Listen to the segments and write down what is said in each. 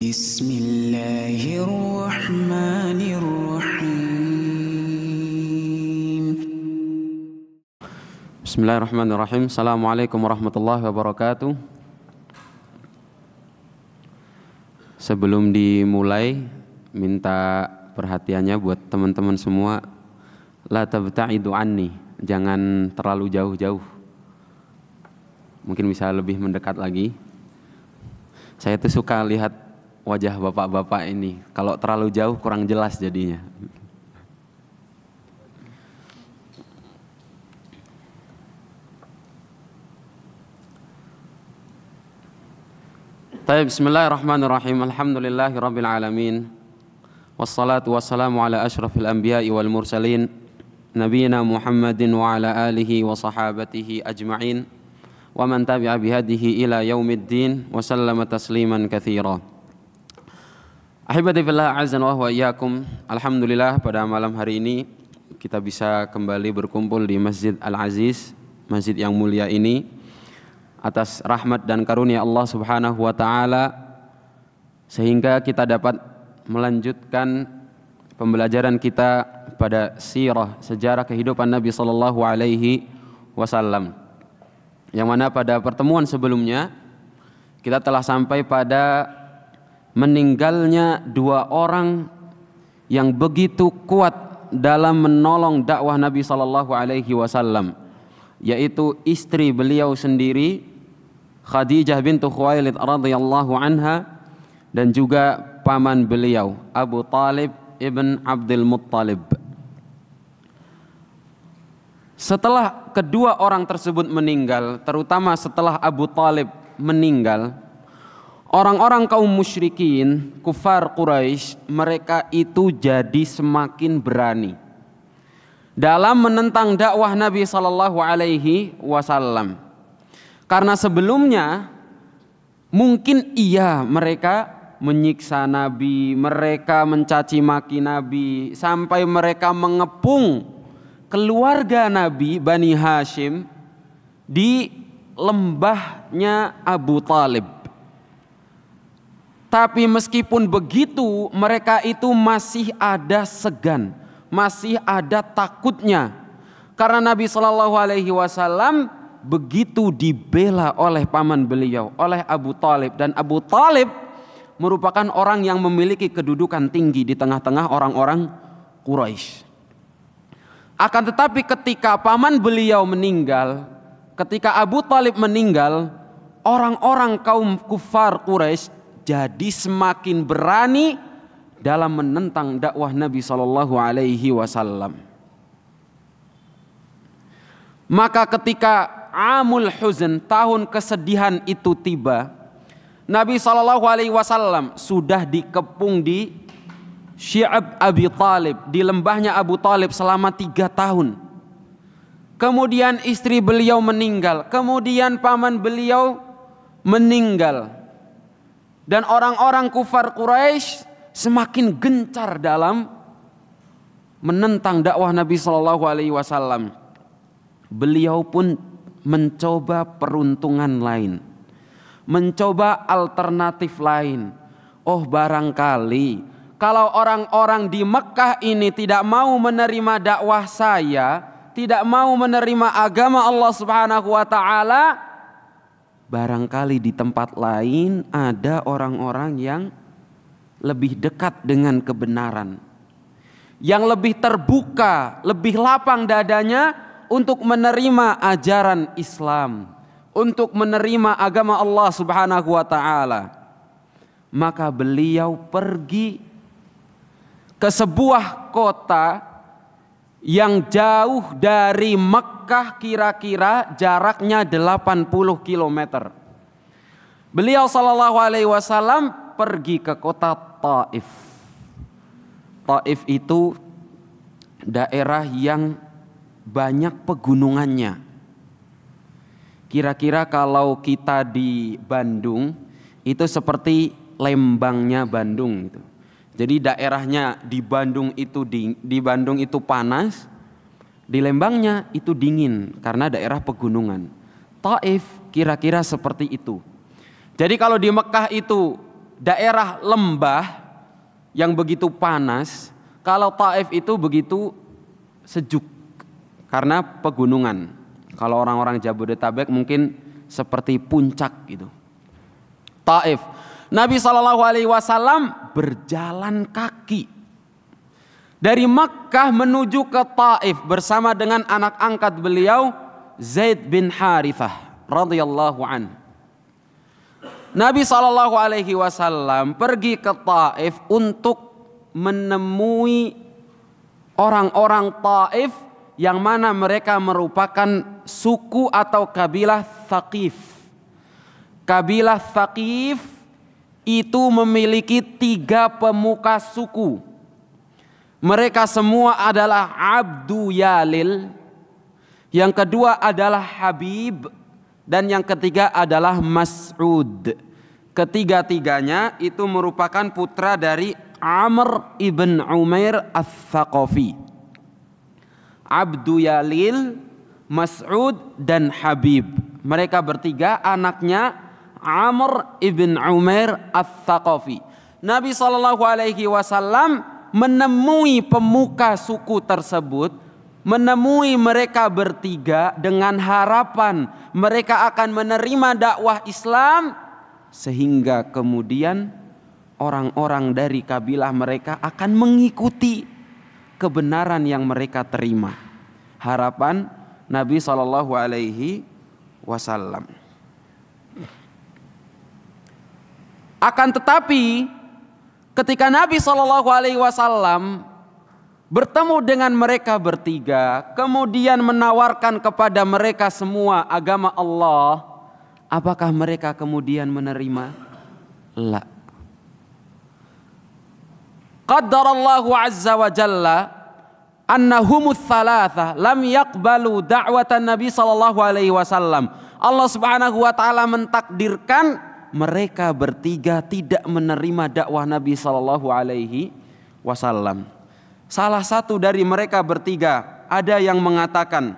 Bismillahirrahmanirrahim. Bismillahirrahmanirrahim. Assalamualaikum warahmatullahi wabarakatuh. Sebelum dimulai, minta perhatiannya buat teman-teman semua. La tabta'idu anni, jangan terlalu jauh-jauh. Mungkin bisa lebih mendekat lagi. Saya tuh suka lihat wajah bapak-bapak ini. Kalau terlalu jauh kurang jelas jadinya. Bismillahirrahmanirrahim. Alhamdulillahirabbil alamin. Wassalatu wassalamu ala asyrafil anbiya'i wal mursalin nabiyina Muhammadin wa ala alihi wa sahabatihi ajma'in wa man tabi'a bihadihi ila yaumiddin wa sallama tasliman katsira. Ahibati fillah azan wa iyyakum. Alhamdulillah pada malam hari ini kita bisa kembali berkumpul di Masjid Al-Aziz, masjid yang mulia ini, atas rahmat dan karunia Allah Subhanahu wa taala sehingga kita dapat melanjutkan pembelajaran kita pada sirah, sejarah kehidupan Nabi sallallahu alaihi wasallam. Yang mana pada pertemuan sebelumnya kita telah sampai pada meninggalnya dua orang yang begitu kuat dalam menolong dakwah Nabi sallallahu alaihi wasallam, yaitu istri beliau sendiri Khadijah bintu Khuwailid radhiyallahu anha dan juga paman beliau Abu Talib ibn Abdul Muttalib. Setelah kedua orang tersebut meninggal, terutama setelah Abu Talib meninggal, orang-orang kaum musyrikin, kufar Quraisy, mereka itu jadi semakin berani dalam menentang dakwah Nabi sallallahu alaihi wasallam. Karena sebelumnya mungkin mereka menyiksa Nabi, mereka mencaci maki Nabi, sampai mereka mengepung keluarga Nabi Bani Hashim di lembahnya Abu Talib. Tapi meskipun begitu, mereka itu masih ada segan, masih ada takutnya, karena Nabi Shallallahu Alaihi Wasallam begitu dibela oleh paman beliau, oleh Abu Talib, dan Abu Talib merupakan orang yang memiliki kedudukan tinggi di tengah-tengah orang-orang Quraisy. Akan tetapi ketika paman beliau meninggal, ketika Abu Talib meninggal, orang-orang kaum kufar Quraisy jadi semakin berani dalam menentang dakwah Nabi Shallallahu Alaihi Wasallam. Maka ketika Amul Huzn, tahun kesedihan itu tiba, Nabi Shallallahu Alaihi Wasallam sudah dikepung di Syi'ab Abi Talib, di lembahnya Abu Talib selama 3 tahun. Kemudian istri beliau meninggal, kemudian paman beliau meninggal, dan orang-orang kufar Quraisy semakin gencar dalam menentang dakwah Nabi Shallallahu Alaihi Wasallam. Beliau pun mencoba peruntungan lain, mencoba alternatif lain. Oh, barangkali kalau orang-orang di Mekah ini tidak mau menerima dakwah saya, tidak mau menerima agama Allah Subhanahu wa taala, barangkali di tempat lain ada orang-orang yang lebih dekat dengan kebenaran, yang lebih terbuka, lebih lapang dadanya untuk menerima ajaran Islam, untuk menerima agama Allah Subhanahu wa taala. Maka beliau pergi ke sebuah kota yang jauh dari Mekkah, kira-kira jaraknya 80 km. Beliau sallallahu alaihi wasallam pergi ke kota Taif. Taif itu daerah yang banyak pegunungannya. Kira-kira kalau kita di Bandung itu seperti Lembangnya Bandung gitu. Jadi daerahnya di Bandung itu panas, di Lembangnya itu dingin karena daerah pegunungan. Taif kira-kira seperti itu. Jadi kalau di Mekah itu daerah lembah yang begitu panas, kalau Taif itu begitu sejuk karena pegunungan. Kalau orang-orang Jabodetabek mungkin seperti puncak gitu. Taif. Nabi SAW berjalan kaki dari Makkah menuju ke Taif bersama dengan anak angkat beliau Zaid bin Harithah radhiyallahu an. Nabi SAW pergi ke Taif untuk menemui orang-orang Taif yang mana mereka merupakan suku atau kabilah Thaqif. Kabilah Thaqif itu memiliki 3 pemuka suku. Mereka semua adalah Abdu Yalil, yang kedua adalah Habib, dan yang ketiga adalah Mas'ud. Ketiga-tiganya itu merupakan putra dari Amr ibn Umair Ats-Tsaqafi. Abdu Yalil, Mas'ud, dan Habib. Mereka bertiga anaknya Amr ibn Umair Ats-Tsaqafi. Nabi SAW menemui pemuka suku tersebut, menemui mereka bertiga dengan harapan mereka akan menerima dakwah Islam, sehingga kemudian orang-orang dari kabilah mereka akan mengikuti kebenaran yang mereka terima. Harapan Nabi SAW. Akan tetapi ketika Nabi SAW bertemu dengan mereka bertiga, kemudian menawarkan kepada mereka semua agama Allah, apakah mereka kemudian menerima? La. Qaddarallahu azza wa jalla annahumus thalatha lam yaqbalu da'watan Nabi SAW. Allah Subhanahu wa taala mentakdirkan mereka bertiga tidak menerima dakwah Nabi SAW. Salah satu dari mereka bertiga ada yang mengatakan,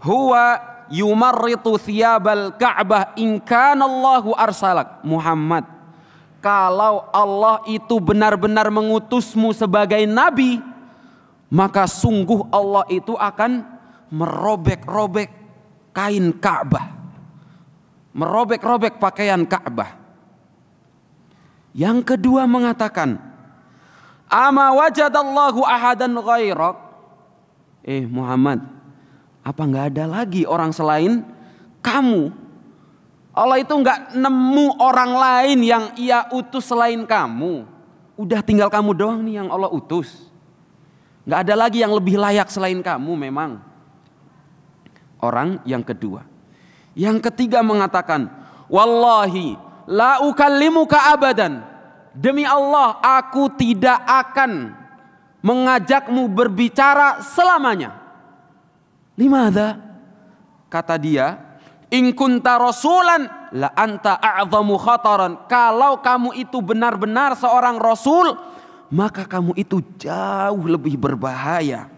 huwa yumarritu thiyabal Ka'bah in kana Allahu arsalak. Muhammad, kalau Allah itu benar-benar mengutusmu sebagai nabi, maka sungguh Allah itu akan merobek-robek kain Ka'bah, merobek-robek pakaian Ka'bah. Yang kedua mengatakan, ama wajadallahu ahadan ghairak. Muhammad, apa enggak ada lagi orang selain kamu? Allah itu enggak nemu orang lain yang ia utus selain kamu. Udah tinggal kamu doang nih yang Allah utus. Enggak ada lagi yang lebih layak selain kamu memang. Orang yang kedua. Yang ketiga mengatakan, wallahi la ukallimuka abadan. Demi Allah, aku tidak akan mengajakmu berbicara selamanya. Limadha? Kata dia, in kunta rasulan la anta a'zamu khataran. Kalau kamu itu benar-benar seorang rasul, maka kamu itu jauh lebih berbahaya.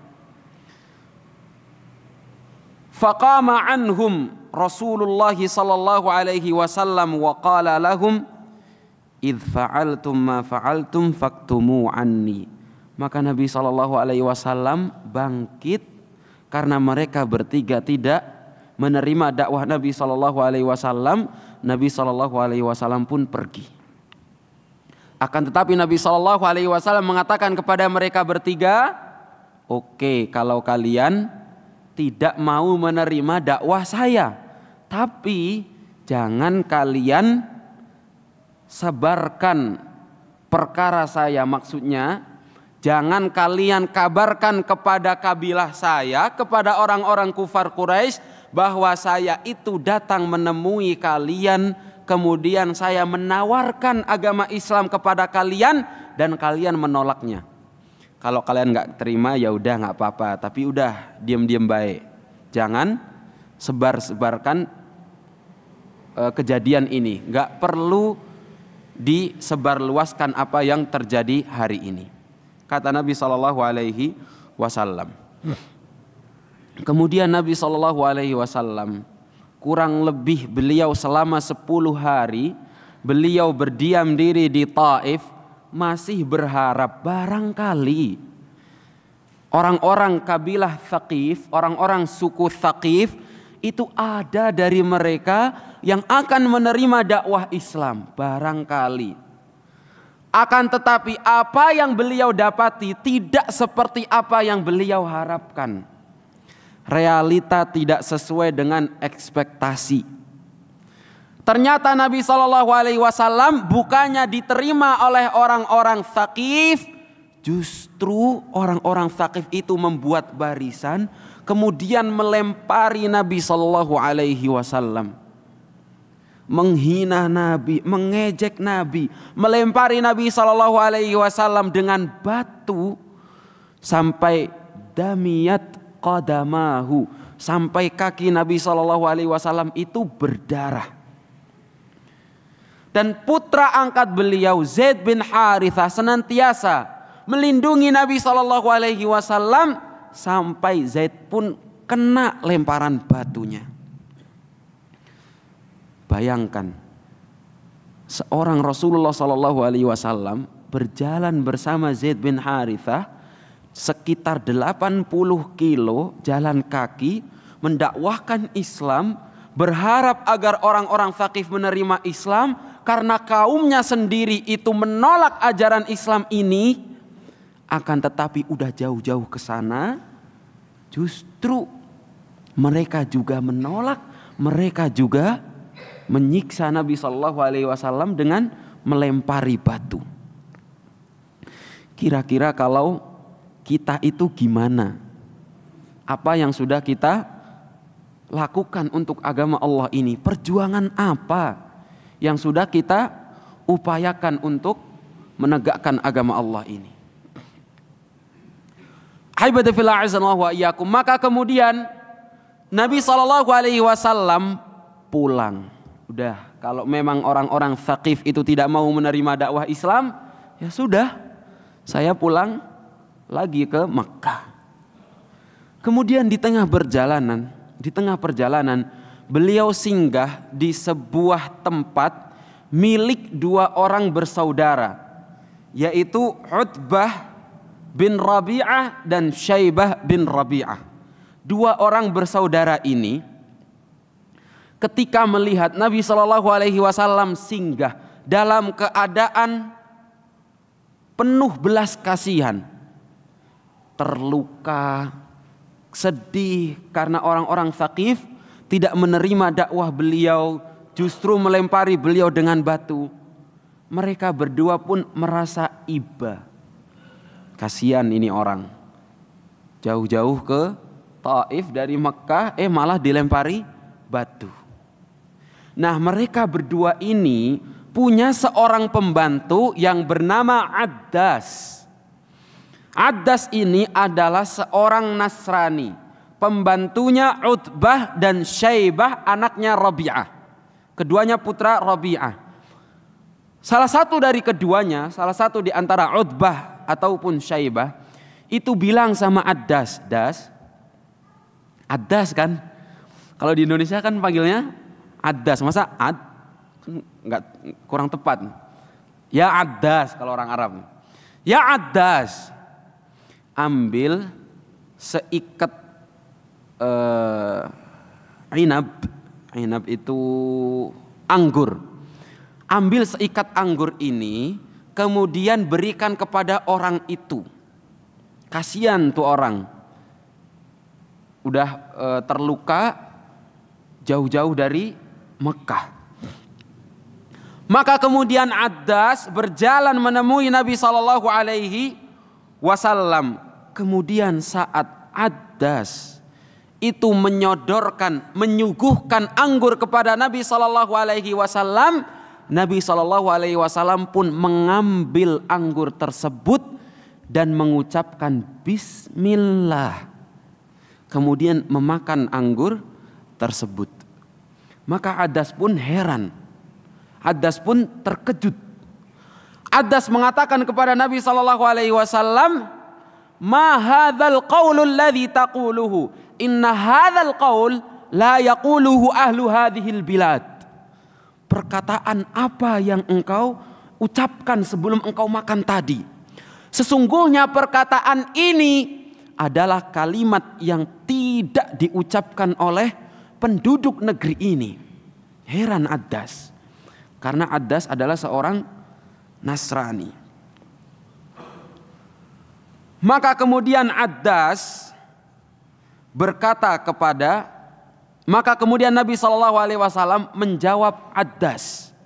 Faqama anhum Rasulullah sallallahu alaihi wasallam wa qala lahum idh fa'altum ma fa'altum faktumu anni. Maka Nabi SAW bangkit karena mereka bertiga tidak menerima dakwah Nabi SAW. Nabi SAW pun pergi. Akan tetapi Nabi SAW mengatakan kepada mereka bertiga, oke, kalau kalian tidak mau menerima dakwah saya, tapi jangan kalian sebarkan perkara saya, maksudnya jangan kalian kabarkan kepada kabilah saya, kepada orang-orang kufar Quraisy, bahwa saya itu datang menemui kalian, kemudian saya menawarkan agama Islam kepada kalian dan kalian menolaknya. Kalau kalian nggak terima ya udah nggak apa-apa, tapi udah diam-diam baik. Jangan sebarkan kejadian ini, nggak perlu disebarluaskan apa yang terjadi hari ini, kata Nabi SAW. Kemudian Nabi SAW kurang lebih beliau selama 10 hari beliau berdiam diri di Taif masih berharap barangkali orang-orang kabilah Thaqif, orang-orang suku Thaqif itu ada dari mereka yang akan menerima dakwah Islam, barangkali. Akan tetapi apa yang beliau dapati tidak seperti apa yang beliau harapkan. Realita tidak sesuai dengan ekspektasi. Ternyata Nabi SAW bukannya diterima oleh orang-orang Thaqif, justru orang-orang Thaqif itu membuat barisan, kemudian melempari Nabi SAW, menghina Nabi, mengejek Nabi, melempari Nabi SAW dengan batu sampai damiyat qadamahu, sampai kaki Nabi SAW itu berdarah. Dan putra angkat beliau Zaid bin Harithah senantiasa melindungi Nabi SAW sampai Zaid pun kena lemparan batunya. Bayangkan seorang Rasulullah SAW berjalan bersama Zaid bin Harithah sekitar 80 kilo jalan kaki mendakwahkan Islam, berharap agar orang-orang Thaqif menerima Islam karena kaumnya sendiri itu menolak ajaran Islam ini. Akan tetapi udah jauh-jauh ke sana, justru mereka juga menolak, mereka juga menyiksa Nabi SAW dengan melempari batu. Kira-kira kalau kita itu gimana? Apa yang sudah kita lakukan untuk agama Allah ini? Perjuangan apa yang sudah kita upayakan untuk menegakkan agama Allah ini? Maka kemudian Nabi SAW pulang. Udah, kalau memang orang-orang Thaqif itu tidak mau menerima dakwah Islam, ya sudah, saya pulang lagi ke Makkah. Kemudian di tengah perjalanan beliau singgah di sebuah tempat milik dua orang bersaudara, yaitu Utbah bin Rabi'ah dan Syaibah bin Rabi'ah. Dua orang bersaudara ini ketika melihat Nabi SAW singgah dalam keadaan penuh belas kasihan, terluka, sedih karena orang-orang Thaqif tidak menerima dakwah beliau, justru melempari beliau dengan batu. Mereka berdua pun merasa iba. Kasihan ini orang, jauh-jauh ke Taif dari Mekah, malah dilempari batu. Nah, mereka berdua ini punya seorang pembantu yang bernama Addas. Addas ini adalah seorang Nasrani, pembantunya Utbah dan Syaibah, anaknya Rabi'ah. Keduanya putra Rabi'ah. Salah satu dari keduanya, salah satu di antara Utbah ataupun Syaibah itu bilang sama Addas, Addas kan? Kalau di Indonesia kan panggilnya Addas, masa enggak, kurang tepat. Ya Addas kalau orang Arab. Ya Addas, ambil seikat inab itu anggur. Ambil seikat anggur ini, kemudian berikan kepada orang itu. Kasihan tuh orang, udah terluka jauh-jauh dari Mekah. Maka kemudian Addas berjalan menemui Nabi SAW. Kemudian saat Addas itu menyuguhkan anggur kepada Nabi SAW, Nabi SAW pun mengambil anggur tersebut dan mengucapkan Bismillah, kemudian memakan anggur tersebut. Maka Addas pun heran, Addas pun terkejut. Addas mengatakan kepada Nabi SAW, "Ma hadzal qaulul ladzi taquluhu? Inna hadzal qaul la yaquluhu ahlu hadhil bilad." perkataan apa yang engkau ucapkan sebelum engkau makan tadi. Sesungguhnya perkataan ini adalah kalimat yang tidak diucapkan oleh penduduk negeri ini. Heran Addas, karena Addas adalah seorang Nasrani. Maka kemudian Addas berkata maka kemudian Nabi SAW menjawab Addas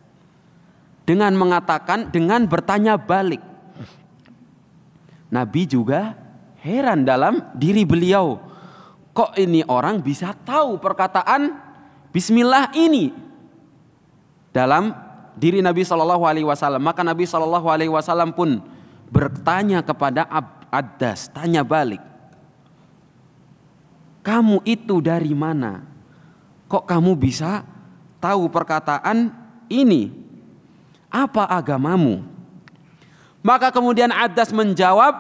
dengan mengatakan, dengan bertanya balik. Nabi juga heran dalam diri beliau, kok ini orang bisa tahu perkataan Bismillah ini dalam diri Nabi SAW. Maka Nabi SAW pun bertanya kepada Addas, tanya balik, kamu itu dari mana? Kok kamu bisa tahu perkataan ini? Apa agamamu? Maka kemudian Addas menjawab,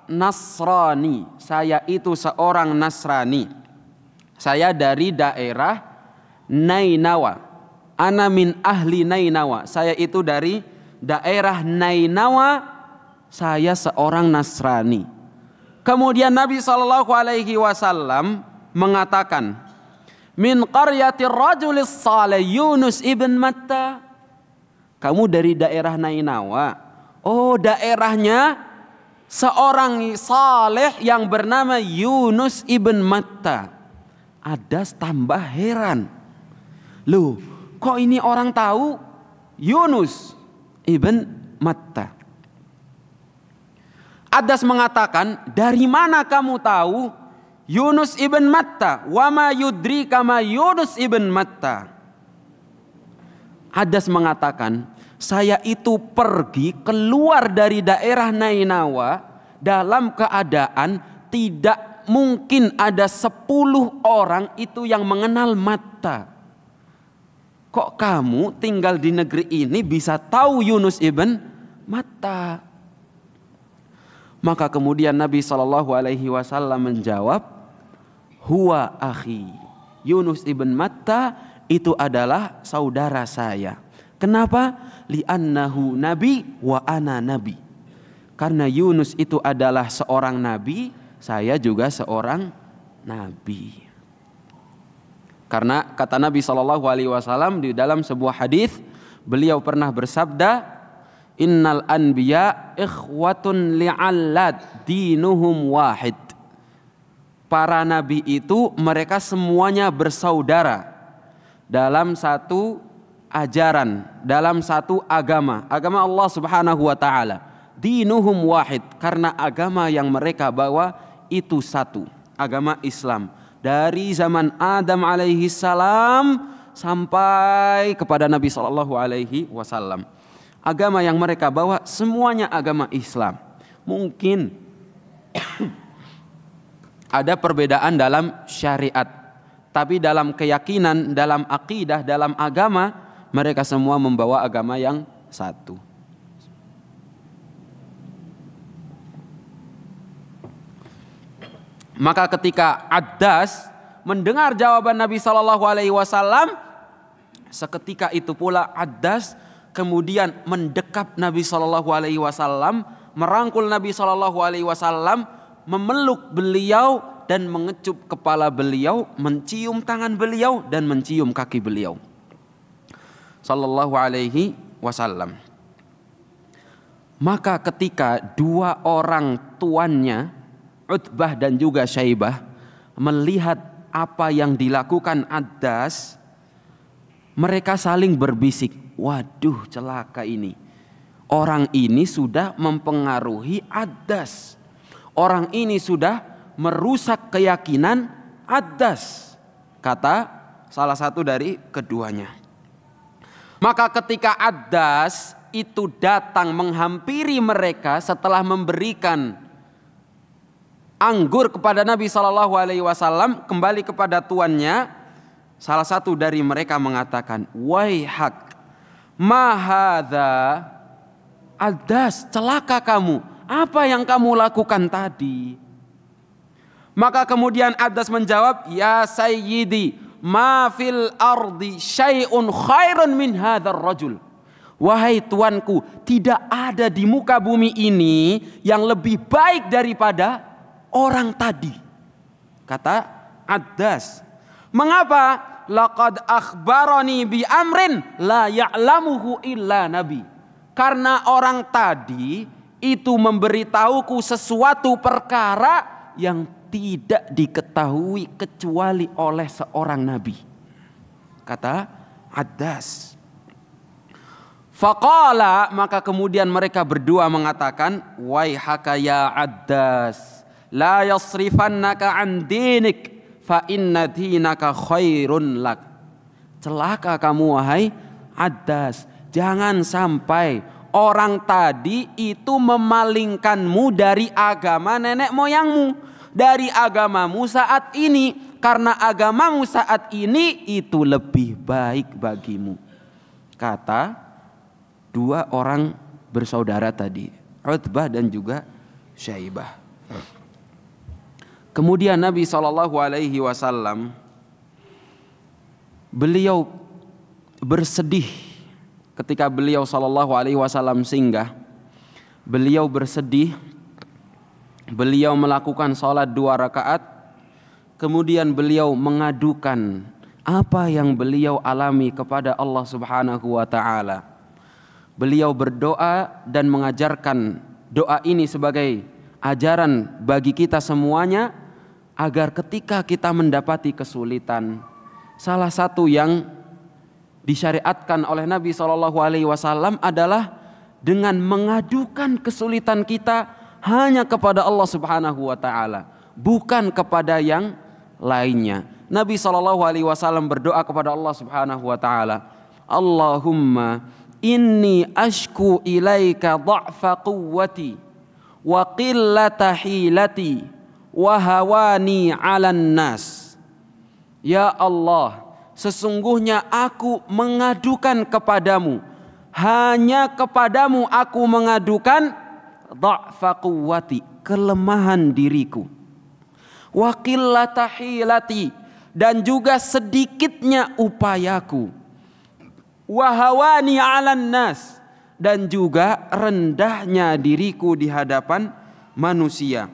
Nasrani. Saya itu seorang Nasrani. Saya dari daerah Nainawa. Ana min ahli Nainawa. Saya itu dari daerah Nainawa. Saya seorang Nasrani. Kemudian Nabi SAW mengatakan, min qaryatir rajulis saleh Yunus ibn Matta. Kamu dari daerah Nainawa. Oh, daerahnya seorang saleh yang bernama Yunus ibn Matta. Addas tambah heran. Loh, kok ini orang tahu Yunus ibn Matta? Addas mengatakan, dari mana kamu tahu Yunus ibn Matta? Wa ma yudrika ma Yunus ibn Matta? Addas mengatakan, saya itu pergi keluar dari daerah Nainawa dalam keadaan tidak mungkin ada 10 orang itu yang mengenal Matta. Kok kamu tinggal di negeri ini bisa tahu Yunus ibn Matta? Maka kemudian Nabi SAW menjawab, huwa akhi. Yunus ibn Matta itu adalah saudara saya. Kenapa? Li'annahu nabi wa ana nabi. Karena Yunus itu adalah seorang nabi, saya juga seorang nabi. Karena kata Nabi SAW di dalam sebuah hadis, beliau pernah bersabda, innal anbiya ikhwatun li'allad dinuhum wahid. Para nabi itu mereka semuanya bersaudara dalam satu ajaran, dalam satu agama Allah Subhanahu wa taala. Dinuhum wahid, karena agama yang mereka bawa itu satu, agama Islam. Dari zaman Adam alaihi salam sampai kepada Nabi sallallahu alaihi wasallam. Agama yang mereka bawa semuanya agama Islam. Mungkin ada perbedaan dalam syariat, tapi dalam keyakinan, dalam akidah, dalam agama, mereka semua membawa agama yang satu. Maka ketika Addas mendengar jawaban Nabi SAW, seketika itu pula Addas kemudian mendekap Nabi SAW, merangkul Nabi SAW, memeluk beliau dan mengecup kepala beliau, mencium tangan beliau dan mencium kaki beliau. Sallallahu alaihi wasallam. Maka ketika dua orang tuannya, Utbah dan juga Syaibah, melihat apa yang dilakukan Addas, mereka saling berbisik, waduh celaka ini. Orang ini sudah mempengaruhi Addas. Orang ini sudah merusak keyakinan Addas, kata salah satu dari keduanya. Maka ketika Addas itu datang menghampiri mereka setelah memberikan anggur kepada Nabi SAW, kembali kepada tuannya, salah satu dari mereka mengatakan, waihak, mahadha, Addas, celaka kamu, apa yang kamu lakukan tadi? Maka kemudian Addas menjawab, ya sayyidi, ma fil ardi syai'un khairun min hadzal rajul. Wahai tuanku, tidak ada di muka bumi ini yang lebih baik daripada orang tadi. Kata Addas. Mengapa? Laqad akhbarani bi amrin la ya'lamuhu illa nabi. Karena orang tadi itu memberitahuku sesuatu perkara yang tidak diketahui kecuali oleh seorang nabi. Kata Addas. Faqala, maka kemudian mereka berdua mengatakan, waihaka ya Addas, la yasrifannaka an dinik, fa inna dinaka khairun lak. Celaka kamu wahai Addas, jangan sampai orang tadi itu memalingkanmu dari agama nenek moyangmu, dari agamamu saat ini, karena agamamu saat ini itu lebih baik bagimu. Kata dua orang bersaudara tadi, Utbah dan juga Syaibah. Kemudian Nabi SAW beliau bersedih ketika beliau SAW singgah. Beliau bersedih, beliau melakukan sholat 2 rakaat, kemudian beliau mengadukan apa yang beliau alami kepada Allah Subhanahu wa Ta'ala. Beliau berdoa dan mengajarkan doa ini sebagai ajaran bagi kita semuanya, agar ketika kita mendapati kesulitan, salah satu yang disyariatkan oleh Nabi SAW adalah dengan mengadukan kesulitan kita hanya kepada Allah Subhanahu wa Ta'ala, bukan kepada yang lainnya. Nabi SAW berdoa kepada Allah Subhanahu wa Ta'ala, Allahumma inni ashku ilaika dha'fa quwwati wa qillata hilati wa hawani 'alan nas. Ya Allah, sesungguhnya aku mengadukan kepadamu, hanya kepadamu aku mengadukan dha'fa quwwati, kelemahan diriku, wa qillata hilati, dan juga sedikitnya upayaku, wahawani 'alan nas, dan juga rendahnya diriku di hadapan manusia.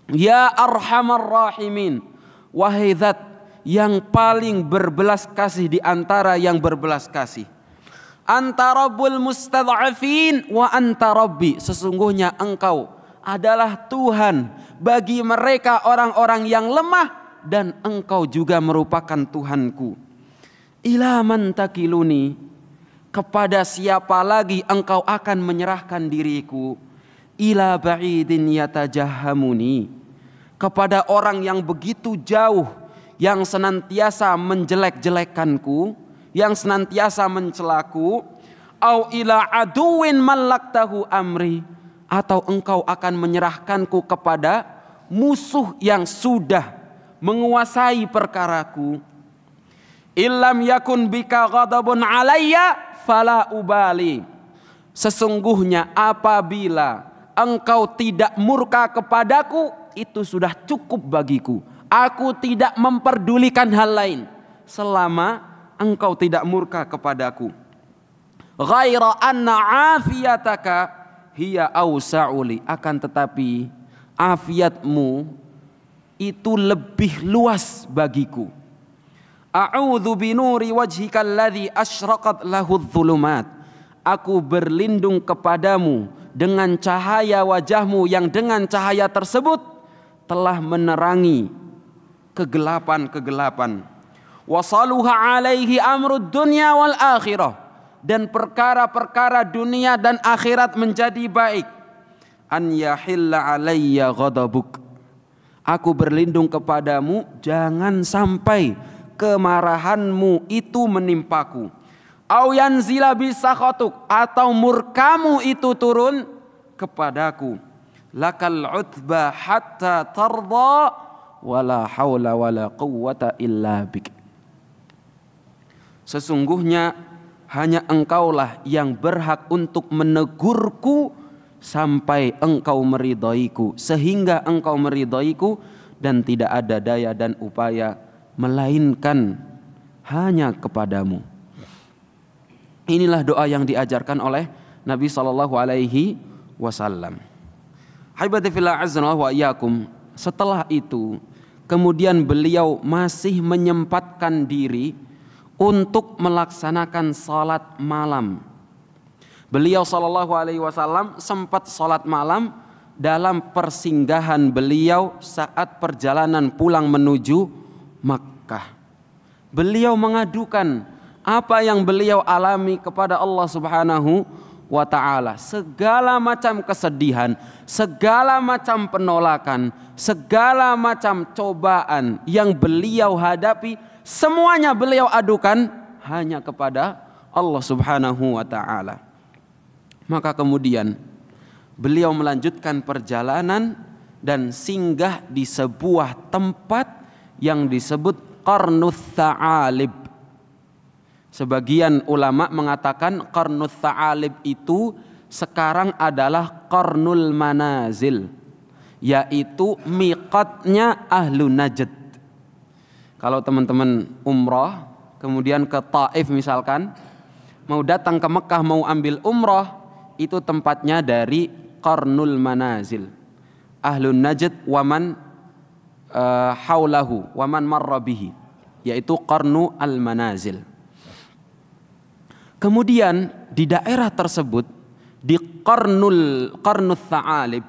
Ya arhamar rahimin, wahai zat yang paling berbelas kasih di antara yang berbelas kasih. Anta rabbul mustad'afin wa anta rabbi, sesungguhnya engkau adalah Tuhan bagi mereka orang-orang yang lemah, dan engkau juga merupakan Tuhanku. Ila man takiluni, kepada siapa lagi engkau akan menyerahkan diriku? Ila ba'idin yatajahamuni, kepada orang yang begitu jauh, yang senantiasa menjelek-jelekanku, yang senantiasa mencelaku. Au ila aduwin mallaktahu amri, atau engkau akan menyerahkanku kepada musuh yang sudah menguasai perkaraku. Illam yakun bika ghadabun alayya fala ubali, sesungguhnya apabila engkau tidak murka kepadaku, itu sudah cukup bagiku. Aku tidak memperdulikan hal lain selama engkau tidak murka kepadaku. Ghaira anna afiyataka hiya awsa'uli, akan tetapi afiatmu itu lebih luas bagiku. A'udzu binuri wajhikal ladzi asyraqat lahu dzulumat, aku berlindung kepadamu dengan cahaya wajahmu yang dengan cahaya tersebut telah menerangi kegelapan-kegelapan. Wasaluha alaihi amrud dunya wal akhirah, dan perkara-perkara dunia dan akhirat menjadi baik. An yahilla alayya ghadabuk, aku berlindung kepadamu jangan sampai kemarahanmu itu menimpaku. Au yanzila bisakhatuk, atau murkamu itu turun kepadaku. Lakal utba hatta tarda wala haula wala quwwata illa bik, sesungguhnya hanya engkaulah yang berhak untuk menegurku sampai engkau meridaiku, sehingga engkau meridaiku, dan tidak ada daya dan upaya melainkan hanya kepadamu. Inilah doa yang diajarkan oleh Nabi SAW. Haibati fillah azza wa iyyakum. Setelah itu kemudian beliau masih menyempatkan diri untuk melaksanakan salat malam. Beliau SAW sempat salat malam dalam persinggahan beliau saat perjalanan pulang menuju Makkah. Beliau mengadukan apa yang beliau alami kepada Allah Subhanahu wa ta'ala. Segala macam kesedihan, segala macam penolakan, segala macam cobaan yang beliau hadapi, semuanya beliau adukan hanya kepada Allah Subhanahu wa ta'ala. Maka kemudian beliau melanjutkan perjalanan dan singgah di sebuah tempat yang disebut Qarnuth Tha'alib. Sebagian ulama mengatakan Qarnuth Tha'alib itu sekarang adalah Qarnul Manazil, yaitu miqatnya Ahlu Najd. Kalau teman-teman umrah kemudian ke Taif misalkan, mau datang ke Mekah mau ambil umrah, itu tempatnya dari Qarnul Manazil. Ahlu Najd waman haulahu waman marra bihi, yaitu Qarnu al-Manazil. Kemudian di daerah tersebut, di Qarnuth Tha'alib,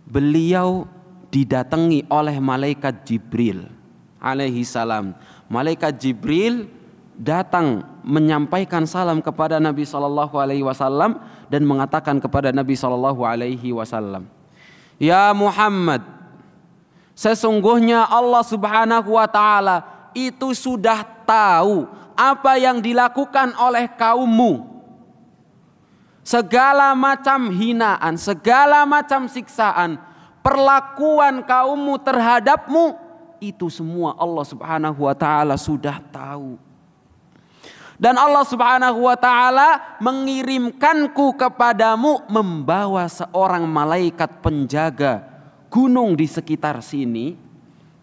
beliau didatangi oleh malaikat Jibril alaihi salam. Malaikat Jibril datang menyampaikan salam kepada Nabi SAW dan mengatakan kepada Nabi SAW, "Ya Muhammad, sesungguhnya Allah Subhanahu wa ta'ala itu sudah tahu apa yang dilakukan oleh kaummu. Segala macam hinaan, segala macam siksaan, perlakuan kaummu terhadapmu, itu semua Allah Subhanahu wa ta'ala sudah tahu. Dan Allah Subhanahu wa ta'ala mengirimkanku kepadamu membawa seorang malaikat penjaga gunung di sekitar sini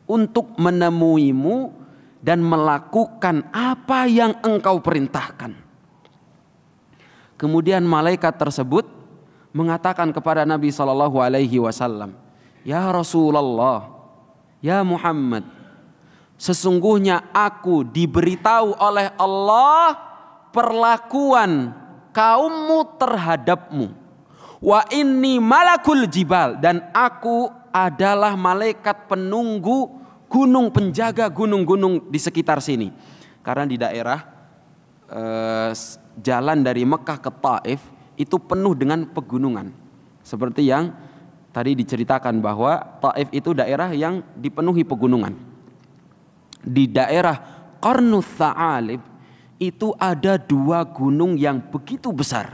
untuk menemuimu dan melakukan apa yang engkau perintahkan." Kemudian malaikat tersebut mengatakan kepada Nabi SAW, "Ya Rasulullah, ya Muhammad, sesungguhnya aku diberitahu oleh Allah perlakuan kaummu terhadapmu. Wa inni malakul jibal, dan aku adalah malaikat penunggu gunung, penjaga gunung-gunung di sekitar sini." Karena di daerah jalan dari Mekah ke Taif itu penuh dengan pegunungan. Seperti yang tadi diceritakan bahwa Taif itu daerah yang dipenuhi pegunungan. Di daerah Qarnuth Tha'alib itu ada 2 gunung yang begitu besar.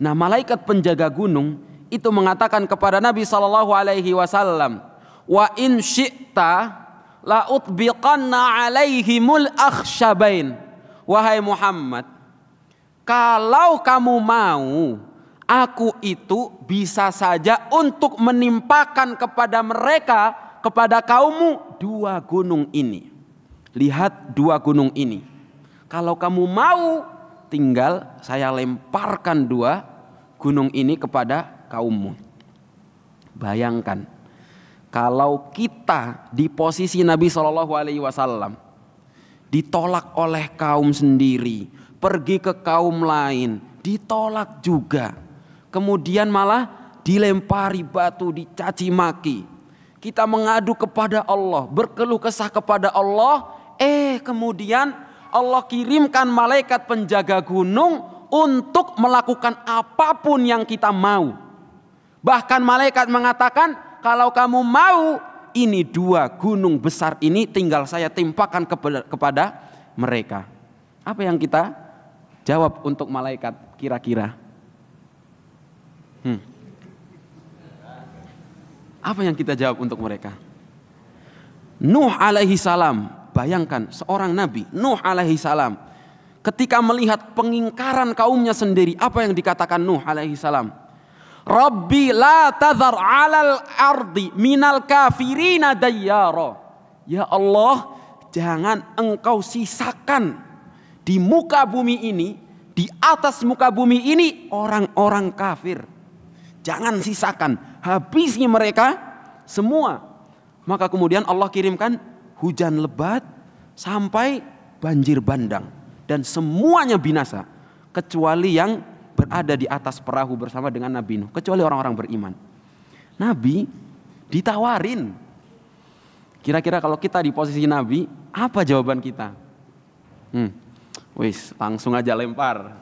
Nah, malaikat penjaga gunung itu mengatakan kepada Nabi SAW, "Wa in syi'ta la utbiqanna alaihimul akhsyabain." Wahai Muhammad, kalau kamu mau, aku itu bisa saja untuk menimpakan kepada mereka, kepada kaummu, 2 gunung ini. Lihat 2 gunung ini. Kalau kamu mau, tinggal saya lemparkan 2 gunung ini kepada kaummu. Bayangkan kalau kita di posisi Nabi SAW, ditolak oleh kaum sendiri, pergi ke kaum lain, ditolak juga, kemudian malah dilempari batu, dicaci maki. Kita mengadu kepada Allah, berkeluh kesah kepada Allah, kemudian Allah kirimkan malaikat penjaga gunung untuk melakukan apapun yang kita mau. Bahkan malaikat mengatakan, kalau kamu mau, ini 2 gunung besar ini tinggal saya timpakan kepada mereka. Apa yang kita jawab untuk malaikat kira-kira? Apa yang kita jawab untuk mereka? Nuh alaihi salam, bayangkan seorang nabi, Nuh alaihi salam, ketika melihat pengingkaran kaumnya sendiri, apa yang dikatakan Nuh alaihi salam? "Rabbi la tadhar 'alal ardi minal kafirina dayyara." ya Allah, jangan engkau sisakan di muka bumi ini, di atas muka bumi ini orang-orang kafir. Jangan sisakan, habisi mereka semua. Maka kemudian Allah kirimkan hujan lebat sampai banjir bandang. Dan semuanya binasa. Kecuali yang berada di atas perahu bersama dengan Nabi Nuh. Kecuali orang-orang beriman. Nabi ditawarin. Kira-kira kalau kita di posisi Nabi, apa jawaban kita? Wis, langsung aja lempar.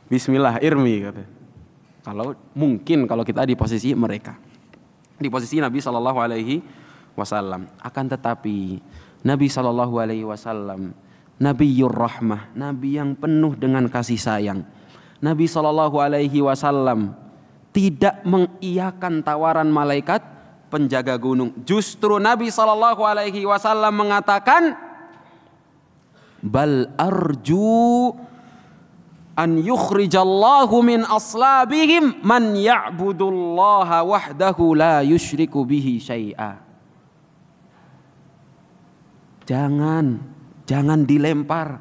Bismillah, irmi. Kalau kita di posisi mereka. Di posisi Nabi SAW. Akan tetapi Nabi SAW, Nabiyur Rahmah, Nabi yang penuh dengan kasih sayang. Nabi SAW tidak mengiyakan tawaran malaikat penjaga gunung. Justru Nabi SAW mengatakan, bal arju an yukhrijallahu min aslabihim man ya'budullaha wahdahu la yusyriku bihi syai'a. Jangan dilempar.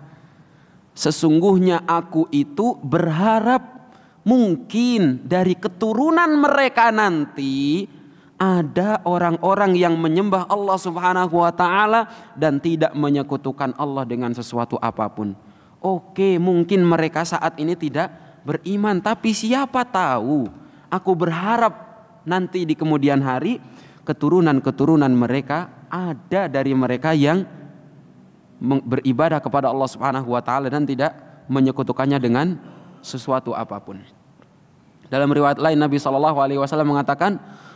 Sesungguhnya aku itu berharap mungkin dari keturunan mereka nanti ada orang-orang yang menyembah Allah Subhanahu wa taala dan tidak menyekutukan Allah dengan sesuatu apapun. Oke, mungkin mereka saat ini tidak beriman, tapi siapa tahu, aku berharap nanti di kemudian hari keturunan-keturunan mereka ada dari mereka yang beribadah kepada Allah Subhanahu wa taala dan tidak menyekutukannya dengan sesuatu apapun. Dalam riwayat lain Nabi SAW mengatakan,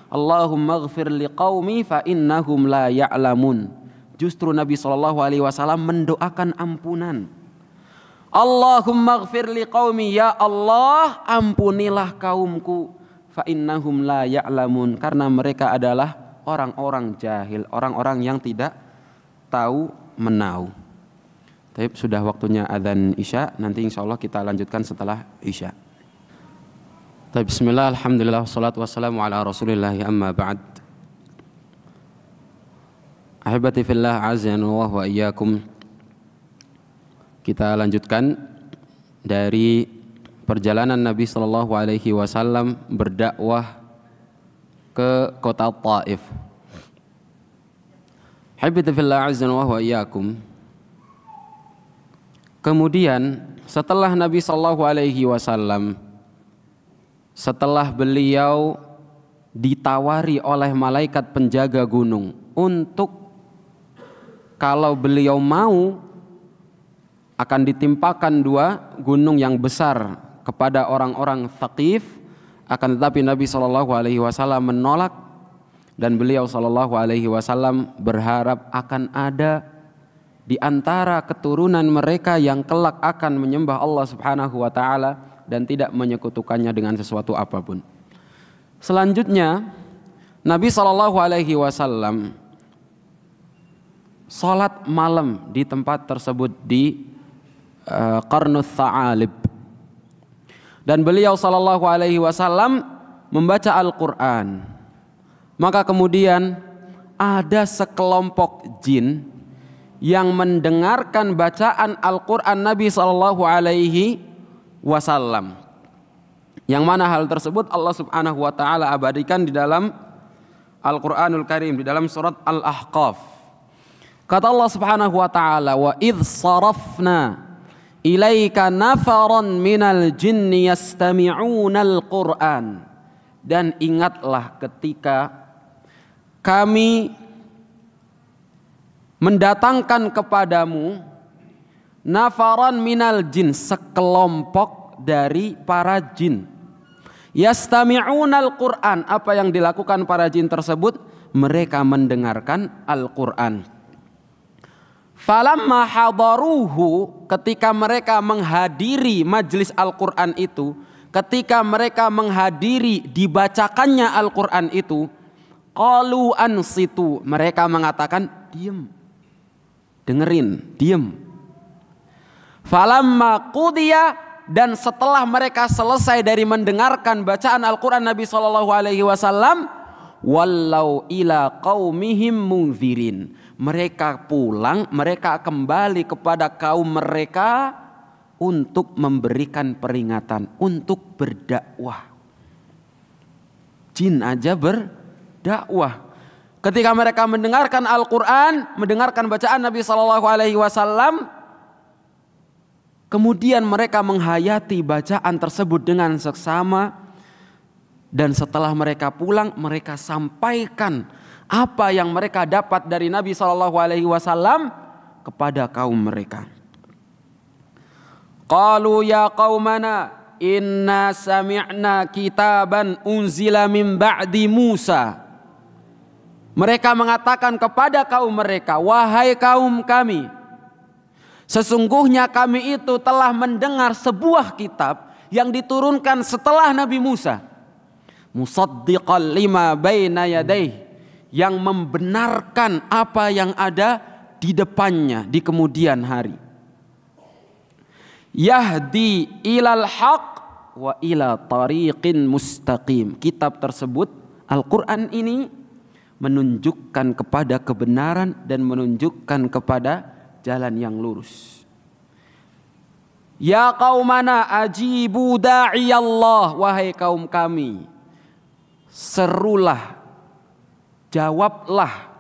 Allahumma ighfir liqaumi fa innahum la ya'lamun. Justru Nabi SAW mendoakan ampunan. Allahumma ighfir liqaumi, ya Allah, ampunilah kaumku, fa innahum la ya'lamun, karena mereka adalah orang-orang jahil, orang-orang yang tidak tahu menau. Tapi sudah waktunya adzan Isya, nanti insyaallah kita lanjutkan setelah Isya. Bismillah, alhamdulillah, wassalatu wassalamu ala rasulillah, amma ba'd. Ahibati fillah, azanallahu wa iyyakum. Kita lanjutkan dari perjalanan Nabi SAW berdakwah ke kota Taif. Ahibati fillah, azanallahu wa iyyakum. Kemudian setelah Nabi SAW, setelah beliau ditawari oleh malaikat penjaga gunung untuk kalau beliau mau akan ditimpakan 2 gunung yang besar kepada orang-orang Thaqif, akan tetapi Nabi SAW menolak dan beliau SAW berharap akan ada di antara keturunan mereka yang kelak akan menyembah Allah Subhanahu wa taala dan tidak menyekutukannya dengan sesuatu apapun. Selanjutnya Nabi SAW salat malam di tempat tersebut di Qarnus Tha'alib, dan beliau SAW membaca Al-Quran. Maka kemudian ada sekelompok jin yang mendengarkan bacaan Al-Quran Nabi SAW, yang mana hal tersebut Allah Subhanahu wa taala abadikan di dalam Al-Qur'anul Karim, di dalam surat Al-Ahqaf. Kata Allah Subhanahu wa taala, wa idh sarafna ilaika nafaran minal jinni yastami'unal Qur'an. Dan ingatlah ketika kami mendatangkan kepadamu nafaran minal jin, sekelompok dari para jin. Yastami'unal Qur'an, apa yang dilakukan para jin tersebut? Mereka mendengarkan Al-Qur'an. Falamma hadaruhu, ketika mereka menghadiri majlis Al-Qur'an itu, ketika mereka menghadiri dibacakannya Al-Qur'an itu, qalu ansitu, mereka mengatakan diam, dengerin, diam. Falamma qudiya, dan setelah mereka selesai dari mendengarkan bacaan Al-Quran Nabi SAW, wallau ila qaumihim munzirin. Mereka pulang, mereka kembali kepada kaum mereka untuk memberikan peringatan, untuk berdakwah. Jin aja berdakwah. Ketika mereka mendengarkan Al-Quran, mendengarkan bacaan Nabi SAW, kemudian mereka menghayati bacaan tersebut dengan seksama. Dan setelah mereka pulang, mereka sampaikan apa yang mereka dapat dari Nabi SAW kepada kaum mereka. Qalu ya qaumana inna sami'na kitaban unzila min ba'di Musa. Mereka mengatakan kepada kaum mereka, wahai kaum kami, sesungguhnya kami itu telah mendengar sebuah kitab yang diturunkan setelah Nabi Musa. Musaddiqan lima baina yadayhi, yang membenarkan apa yang ada di depannya di kemudian hari. Yahdi ilal haq wa ila tariqin mustaqim. Kitab tersebut, Al-Quran ini, menunjukkan kepada kebenaran dan menunjukkan kepada jalan yang lurus. Ya qaumana ajibu da'iyallah, wahai kaum kami, serulah, jawablah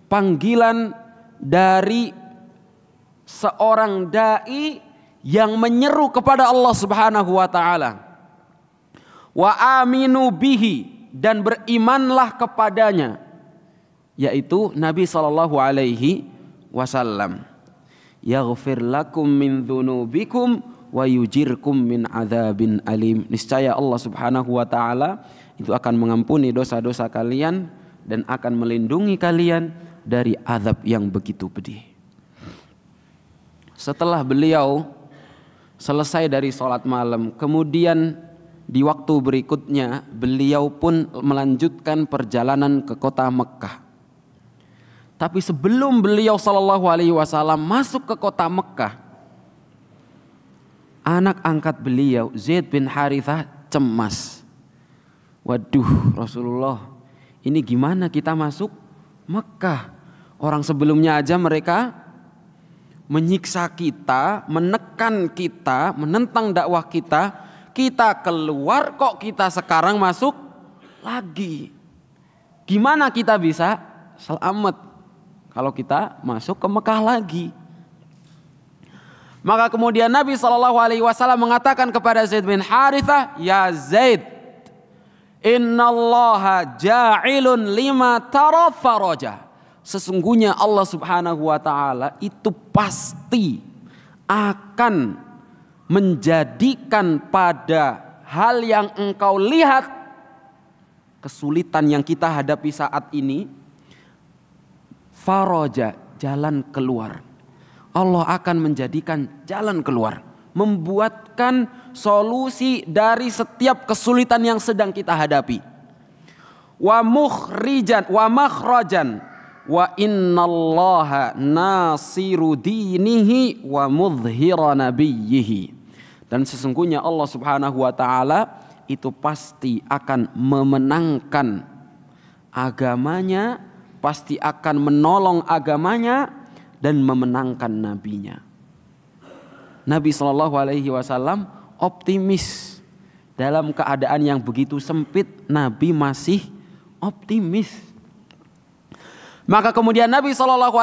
panggilan dari seorang dai yang menyeru kepada Allah Subhanahu wa taala. Wa aminu bihi, dan berimanlah kepadanya, yaitu Nabi sallallahu alaihi wasallam. Yaghfir lakum min dzunubikum wa yujirkum min adzabin alim. Niscaya Allah Subhanahu wa taala itu akan mengampuni dosa-dosa kalian dan akan melindungi kalian dari azab yang begitu pedih. Setelah beliau selesai dari sholat malam, kemudian di waktu berikutnya beliau pun melanjutkan perjalanan ke kota Mekkah. Tapi sebelum beliau sallallahu alaihi wasallam masuk ke kota Mekkah, anak angkat beliau Zaid bin Harithah cemas. Waduh Rasulullah, ini gimana kita masuk Mekkah? Orang sebelumnya aja mereka menyiksa kita, menekan kita, menentang dakwah kita. Kita keluar kok kita sekarang masuk lagi. Gimana kita bisa selamat kalau kita masuk ke Mekah lagi? Maka kemudian Nabi SAW mengatakan kepada Zaid bin Harithah, ya Zaid, innallaha ja'ilun lima tara faraja. Sesungguhnya Allah Subhanahu wa taala itu pasti akan menjadikan pada hal yang engkau lihat, kesulitan yang kita hadapi saat ini, faraja, jalan keluar. Allah akan menjadikan jalan keluar, membuatkan solusi dari setiap kesulitan yang sedang kita hadapi. Wa mukhrijan wa makhrajan wa innallaha nasiru dinihi wa mudhhira nabiyhi. Dan sesungguhnya Allah Subhanahu wa taala itu pasti akan memenangkan agamanya, pasti akan menolong agamanya dan memenangkan nabinya. Nabi SAW optimis. Dalam keadaan yang begitu sempit, Nabi masih optimis. Maka kemudian Nabi SAW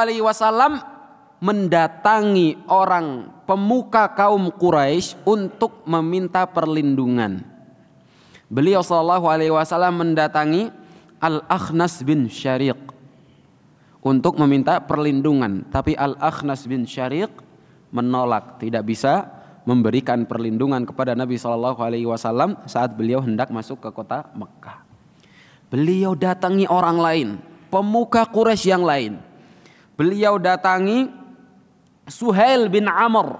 mendatangi orang pemuka kaum Quraisy untuk meminta perlindungan. Beliau SAW mendatangi Al-Akhnas bin Syariq untuk meminta perlindungan, tapi Al-Akhnas bin Syariq menolak, tidak bisa memberikan perlindungan kepada Nabi SAW saat beliau hendak masuk ke kota Mekkah. Beliau datangi orang lain, pemuka Quraisy yang lain. Beliau datangi Suhail bin Amr.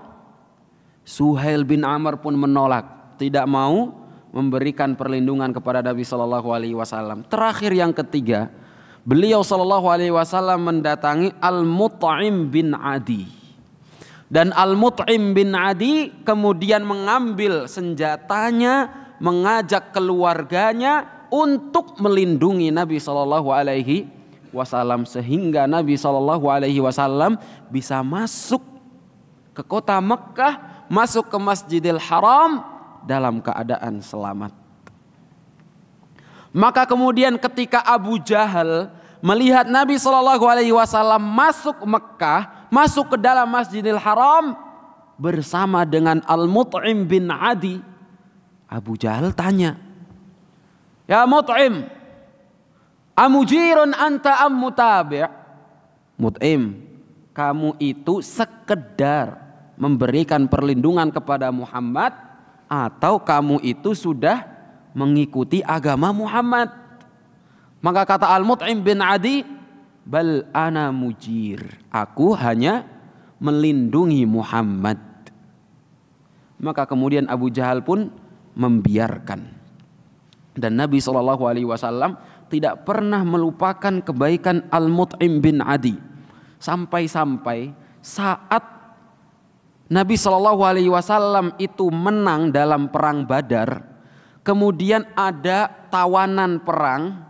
Suhail bin Amr pun menolak, tidak mau memberikan perlindungan kepada Nabi SAW. Terakhir yang ketiga, beliau SAW mendatangi Al-Mut'im bin Adi. Dan Al-Mut'im bin Adi kemudian mengambil senjatanya, mengajak keluarganya untuk melindungi Nabi Shallallahu Alaihi Wasallam, sehingga Nabi Shallallahu Alaihi Wasallam bisa masuk ke kota Mekkah, masuk ke Masjidil Haram dalam keadaan selamat. Maka kemudian ketika Abu Jahal melihat Nabi Shallallahu Alaihi Wasallam masuk Mekkah, masuk ke dalam Masjidil Haram bersama dengan Al-Mut'im bin Adi, Abu Jahal tanya, "Ya Mut'im, amujirun anta am mutabi'?" Mut'im, kamu itu sekedar memberikan perlindungan kepada Muhammad atau kamu itu sudah mengikuti agama Muhammad? Maka kata Al-Mut'im bin Adi, "Bal ana mujir, aku hanya melindungi Muhammad." Maka kemudian Abu Jahal pun membiarkan. Dan Nabi SAW tidak pernah melupakan kebaikan Al-Mut'im bin Adi. Sampai-sampai saat Nabi SAW itu menang dalam perang Badar, kemudian ada tawanan perang,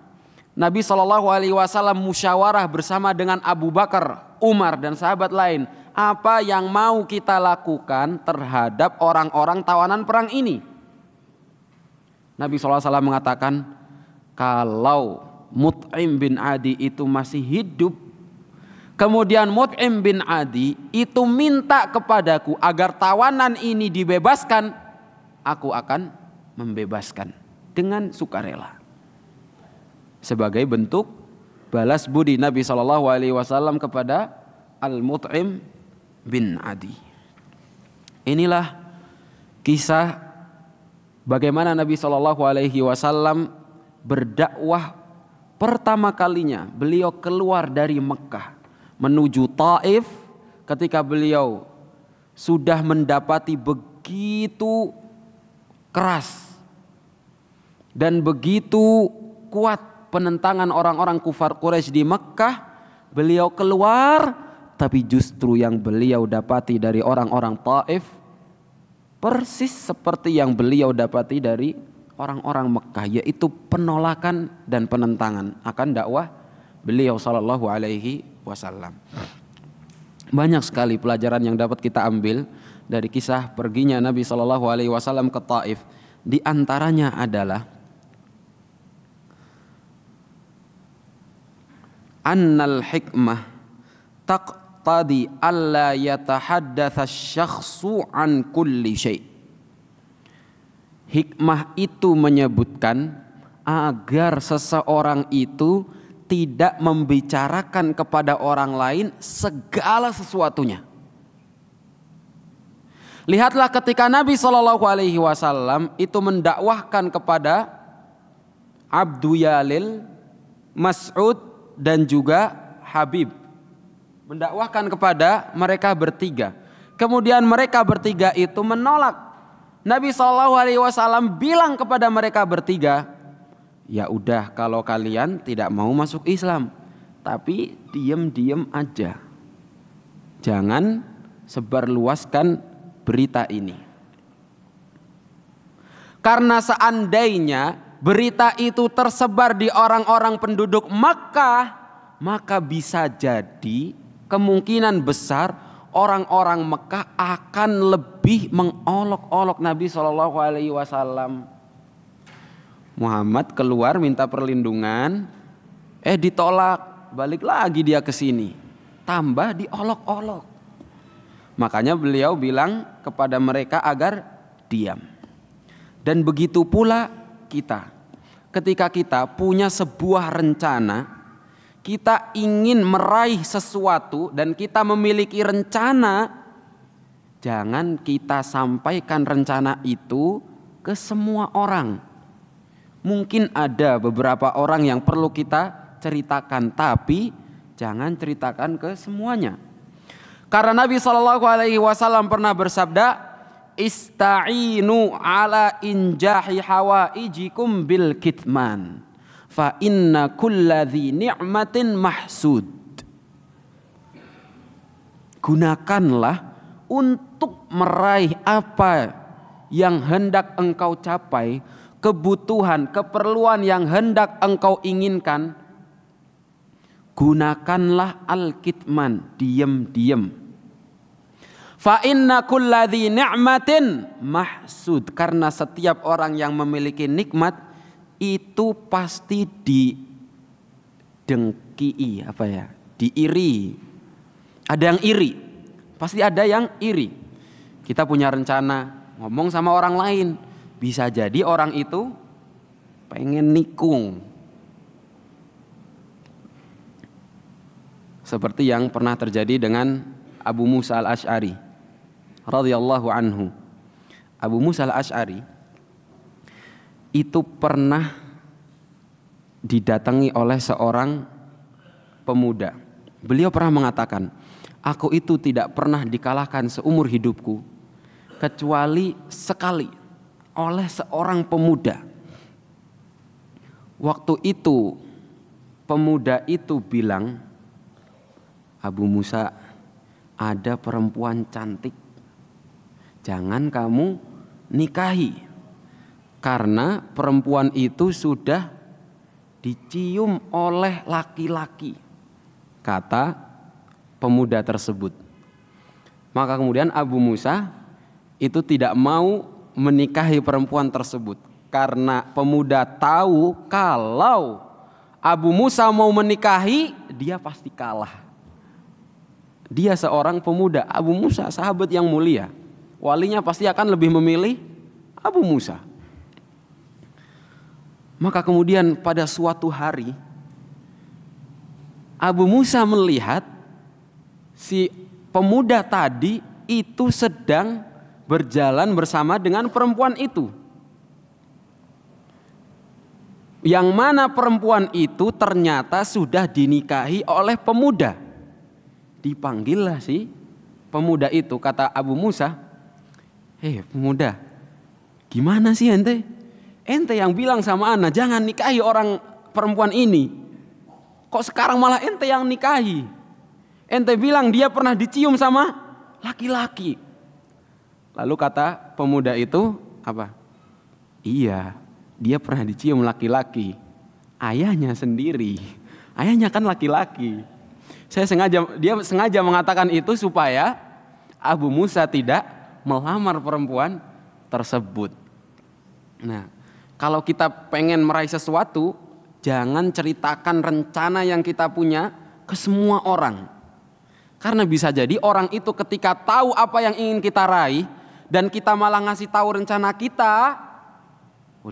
Nabi SAW musyawarah bersama dengan Abu Bakar, Umar dan sahabat lain, apa yang mau kita lakukan terhadap orang-orang tawanan perang ini. Nabi SAW mengatakan, kalau Mut'im bin Adi itu masih hidup, kemudian Mut'im bin Adi itu minta kepadaku agar tawanan ini dibebaskan, aku akan membebaskan dengan sukarela. Sebagai bentuk balas budi Nabi SAW kepada Al-Mut'im bin Adi. Inilah kisah bagaimana Nabi SAW berdakwah pertama kalinya. Beliau keluar dari Mekkah menuju Taif ketika beliau sudah mendapati begitu keras dan begitu kuat penentangan orang-orang kufar Quraisy di Mekkah. Beliau keluar, tapi justru yang beliau dapati dari orang-orang Taif persis seperti yang beliau dapati dari orang-orang Mekkah, yaitu penolakan dan penentangan akan dakwah beliau sallallahu alaihi wasallam. Banyak sekali pelajaran yang dapat kita ambil dari kisah perginya Nabi sallallahu alaihi wasallam ke Taif. Di antaranya adalah annal hikmah taqtadi alla yatahaddatsa asy-syakhsu an kulli syai'. Hikmah itu menyebutkan agar seseorang itu tidak membicarakan kepada orang lain segala sesuatunya. Lihatlah ketika Nabi SAW itu mendakwahkan kepada Abdu Yalil, Mas'ud dan juga Habib. Mendakwahkan kepada mereka bertiga. Kemudian mereka bertiga itu menolak. Nabi SAW bilang kepada mereka bertiga, ya udah kalau kalian tidak mau masuk Islam, tapi diam-diam aja. Jangan sebarluaskan berita ini. Karena seandainya berita itu tersebar di orang-orang penduduk Makkah, maka bisa jadi kemungkinan besar orang-orang Mekah akan lebih mengolok-olok Nabi SAW. Muhammad keluar minta perlindungan, ditolak, balik lagi dia ke sini, tambah diolok-olok. Makanya beliau bilang kepada mereka agar diam. Dan begitu pula kita, ketika kita punya sebuah rencana, kita ingin meraih sesuatu dan kita memiliki rencana, jangan kita sampaikan rencana itu ke semua orang. Mungkin ada beberapa orang yang perlu kita ceritakan, tapi jangan ceritakan ke semuanya. Karena Nabi SAW pernah bersabda, ista'inu ala injahi hawaijikum bil kitman, fa inna kulladzi ni'matin mahsud. Gunakanlah untuk meraih apa yang hendak engkau capai, kebutuhan, keperluan yang hendak engkau inginkan, gunakanlah al-kitman, diam-diam. Fa inna kulladzi ni'matin mahsud, karena setiap orang yang memiliki nikmat itu pasti didengki, diiri. Ada yang iri, pasti ada yang iri. Kita punya rencana ngomong sama orang lain, bisa jadi orang itu pengen nikung. Seperti yang pernah terjadi dengan Abu Musa al-Asy'ari radhiyallahu anhu. Abu Musa al-Asy'ari itu pernah didatangi oleh seorang pemuda. Beliau pernah mengatakan, aku itu tidak pernah dikalahkan seumur hidupku kecuali sekali oleh seorang pemuda. Waktu itu pemuda itu bilang, Abu Musa, ada perempuan cantik, jangan kamu nikahi, karena perempuan itu sudah dicium oleh laki-laki, kata pemuda tersebut. Maka kemudian Abu Musa itu tidak mau menikahi perempuan tersebut, karena pemuda tahu kalau Abu Musa mau menikahi, dia pasti kalah. Dia seorang pemuda, Abu Musa sahabat yang mulia, walinya pasti akan lebih memilih Abu Musa. Maka kemudian pada suatu hari Abu Musa melihat si pemuda tadi itu sedang berjalan bersama dengan perempuan itu. Yang mana perempuan itu ternyata sudah dinikahi oleh pemuda. Dipanggillah si pemuda itu, kata Abu Musa, hei pemuda, gimana sih ente? Ente yang bilang sama ana jangan nikahi orang perempuan ini, kok sekarang malah ente yang nikahi? Ente bilang dia pernah dicium sama laki-laki. Lalu kata pemuda itu apa? Iya, dia pernah dicium laki-laki. Ayahnya sendiri, ayahnya kan laki-laki. Dia sengaja mengatakan itu supaya Abu Musa tidak melamar perempuan tersebut. Nah, kalau kita pengen meraih sesuatu, jangan ceritakan rencana yang kita punya ke semua orang. Karena bisa jadi orang itu ketika tahu apa yang ingin kita raih dan kita malah ngasih tahu rencana kita,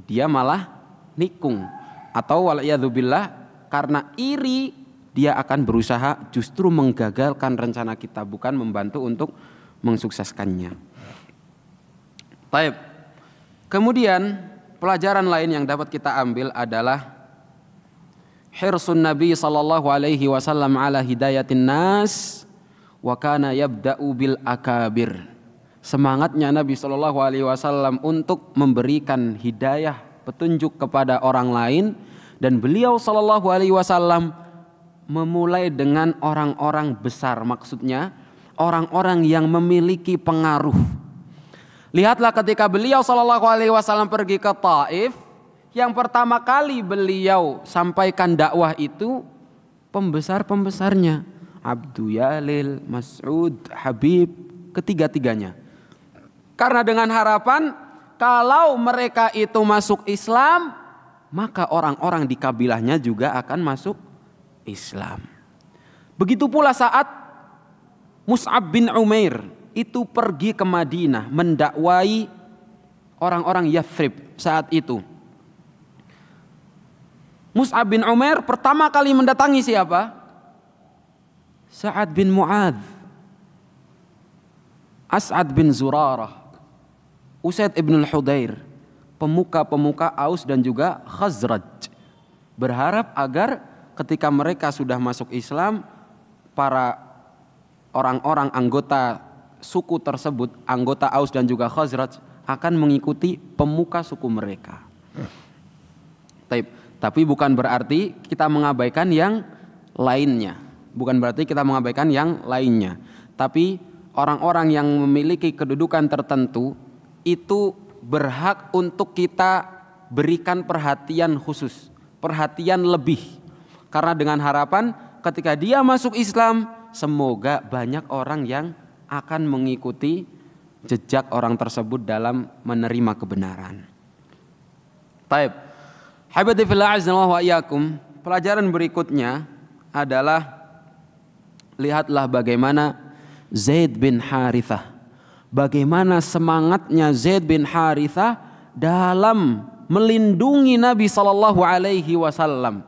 dia malah nikung. Atau waliyadzubillah, karena iri dia akan berusaha justru menggagalkan rencana kita, bukan membantu untuk mensukseskannya. Baik. Kemudian pelajaran lain yang dapat kita ambil adalah hirsun Nabi sallallahu alaihi wasallam ala hidayatin nas wa kana yabda'u bil akabir. Semangatnya Nabi sallallahu alaihi wasallam untuk memberikan hidayah, petunjuk kepada orang lain, dan beliau sallallahu alaihi wasallam memulai dengan orang-orang besar, maksudnya orang-orang yang memiliki pengaruh. Lihatlah ketika beliau sallallahu alaihi wasallam pergi ke Taif, yang pertama kali beliau sampaikan dakwah itu pembesar-pembesarnya, Abdu Yalil, Mas'ud, Habib, ketiga-tiganya. Karena dengan harapan kalau mereka itu masuk Islam, maka orang-orang di kabilahnya juga akan masuk Islam. Begitu pula saat Mus'ab bin Umair itu pergi ke Madinah mendakwai orang-orang Yathrib saat itu. Mus'ab bin Umair pertama kali mendatangi siapa? Sa'ad bin Mu'adz, As'ad bin Zurarah, Usaid ibn al-Hudair, pemuka-pemuka Aus dan juga Khazraj, berharap agar ketika mereka sudah masuk Islam, para orang-orang anggota suku tersebut, anggota Aus dan juga Khazraj, akan mengikuti pemuka suku mereka. Tapi bukan berarti kita mengabaikan yang lainnya. Bukan berarti kita mengabaikan yang lainnya. Tapi orang-orang yang memiliki kedudukan tertentu itu berhak untuk kita berikan perhatian khusus, perhatian lebih. Karena dengan harapan ketika dia masuk Islam, semoga banyak orang yang akan mengikuti jejak orang tersebut dalam menerima kebenaran. Baik. Habibati fillah azza wa iyyakum. Pelajaran berikutnya adalah lihatlah bagaimana Zaid bin Harithah. Bagaimana semangatnya Zaid bin Harithah dalam melindungi Nabi sallallahu alaihi wasallam.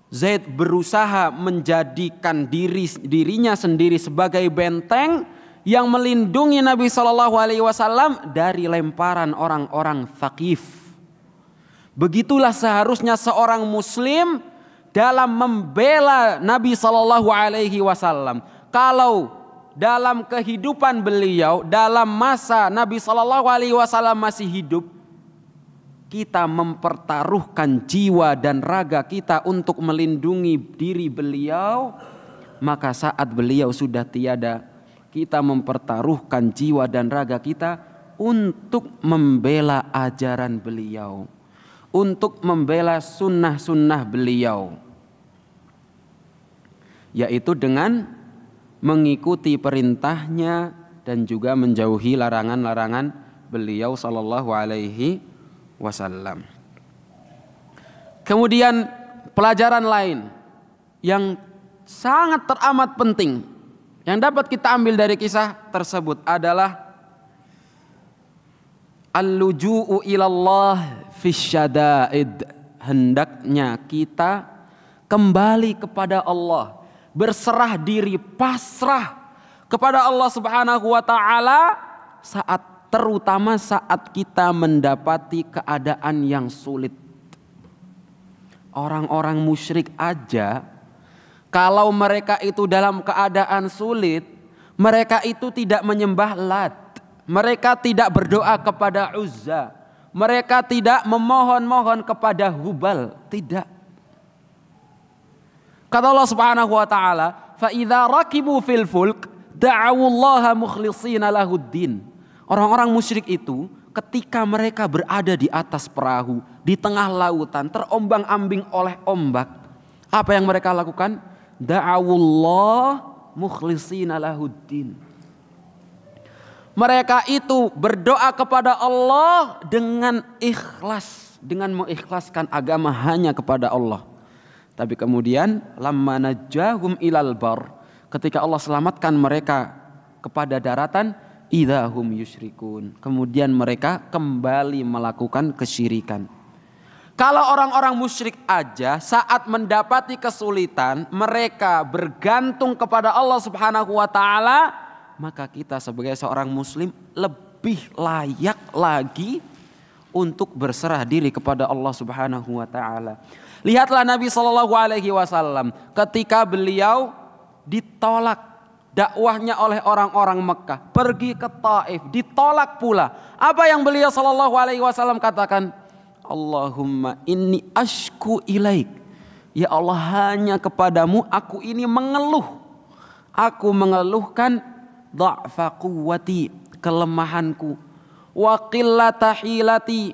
Zaid berusaha menjadikan dirinya sendiri sebagai benteng yang melindungi Nabi sallallahu alaihi wasallam dari lemparan orang-orang Thaqif. Begitulah seharusnya seorang muslim dalam membela Nabi sallallahu alaihi wasallam. Kalau dalam kehidupan beliau, dalam masa Nabi sallallahu alaihi wasallam masih hidup, kita mempertaruhkan jiwa dan raga kita untuk melindungi diri beliau, maka saat beliau sudah tiada, kita mempertaruhkan jiwa dan raga kita untuk membela ajaran beliau, untuk membela sunnah-sunnah beliau, yaitu dengan mengikuti perintahnya dan juga menjauhi larangan-larangan beliau sallallahu alaihi wasallam. Kemudian pelajaran lain yang sangat teramat penting yang dapat kita ambil dari kisah tersebut adalah al-luju'u ilallah fisyada'id. Hendaknya kita kembali kepada Allah, berserah diri, pasrah kepada Allah Subhanahu wa taala terutama saat kita mendapati keadaan yang sulit. Orang-orang musyrik aja kalau mereka itu dalam keadaan sulit, mereka itu tidak menyembah Lat, mereka tidak berdoa kepada Uzza, mereka tidak memohon-mohon kepada Hubal, tidak. Kata Allah Subhanahu wa taala, "Fa idza rakibu fil fulk da'awullaha mukhlishina lahuddin." Orang-orang musyrik itu ketika mereka berada di atas perahu, di tengah lautan, terombang-ambing oleh ombak, apa yang mereka lakukan? Da'awullah mukhlishina lahuddin. Mereka itu berdoa kepada Allah dengan ikhlas, dengan mengikhlaskan agama hanya kepada Allah. Tapi kemudian lamma najahum ilal bar, ketika Allah selamatkan mereka kepada daratan, idahum yusyrikun, kemudian mereka kembali melakukan kesyirikan. Kalau orang-orang musyrik aja saat mendapati kesulitan mereka bergantung kepada Allah Subhanahu wa taala, maka kita sebagai seorang muslim lebih layak lagi untuk berserah diri kepada Allah Subhanahu wa taala. Lihatlah Nabi sallallahu alaihi wasallam ketika beliau ditolak dakwahnya oleh orang-orang Mekah, pergi ke Taif, ditolak pula. Apa yang beliau sallallahu alaihi wasallam katakan? Allahumma inni ashku ilaik. Ya Allah, hanya kepadamu aku ini mengeluh. Aku mengeluhkan dha'fa quwwati, kelemahanku, wa qillata hilati,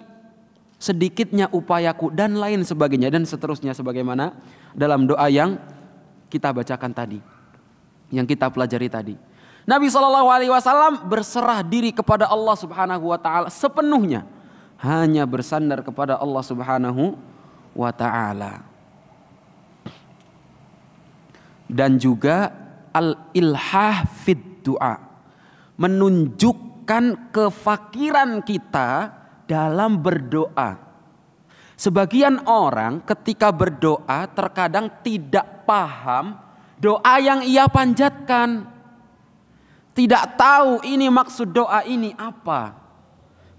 sedikitnya upayaku, dan lain sebagainya, dan seterusnya sebagaimana dalam doa yang kita bacakan tadi, yang kita pelajari tadi. Nabi SAW berserah diri kepada Allah Subhanahu wa taala sepenuhnya, hanya bersandar kepada Allah Subhanahu wa taala. Dan juga al-ilhah fid du'a, menunjukkan kefakiran kita dalam berdoa. Sebagian orang ketika berdoa terkadang tidak paham doa yang ia panjatkan, tidak tahu ini maksud doa ini apa.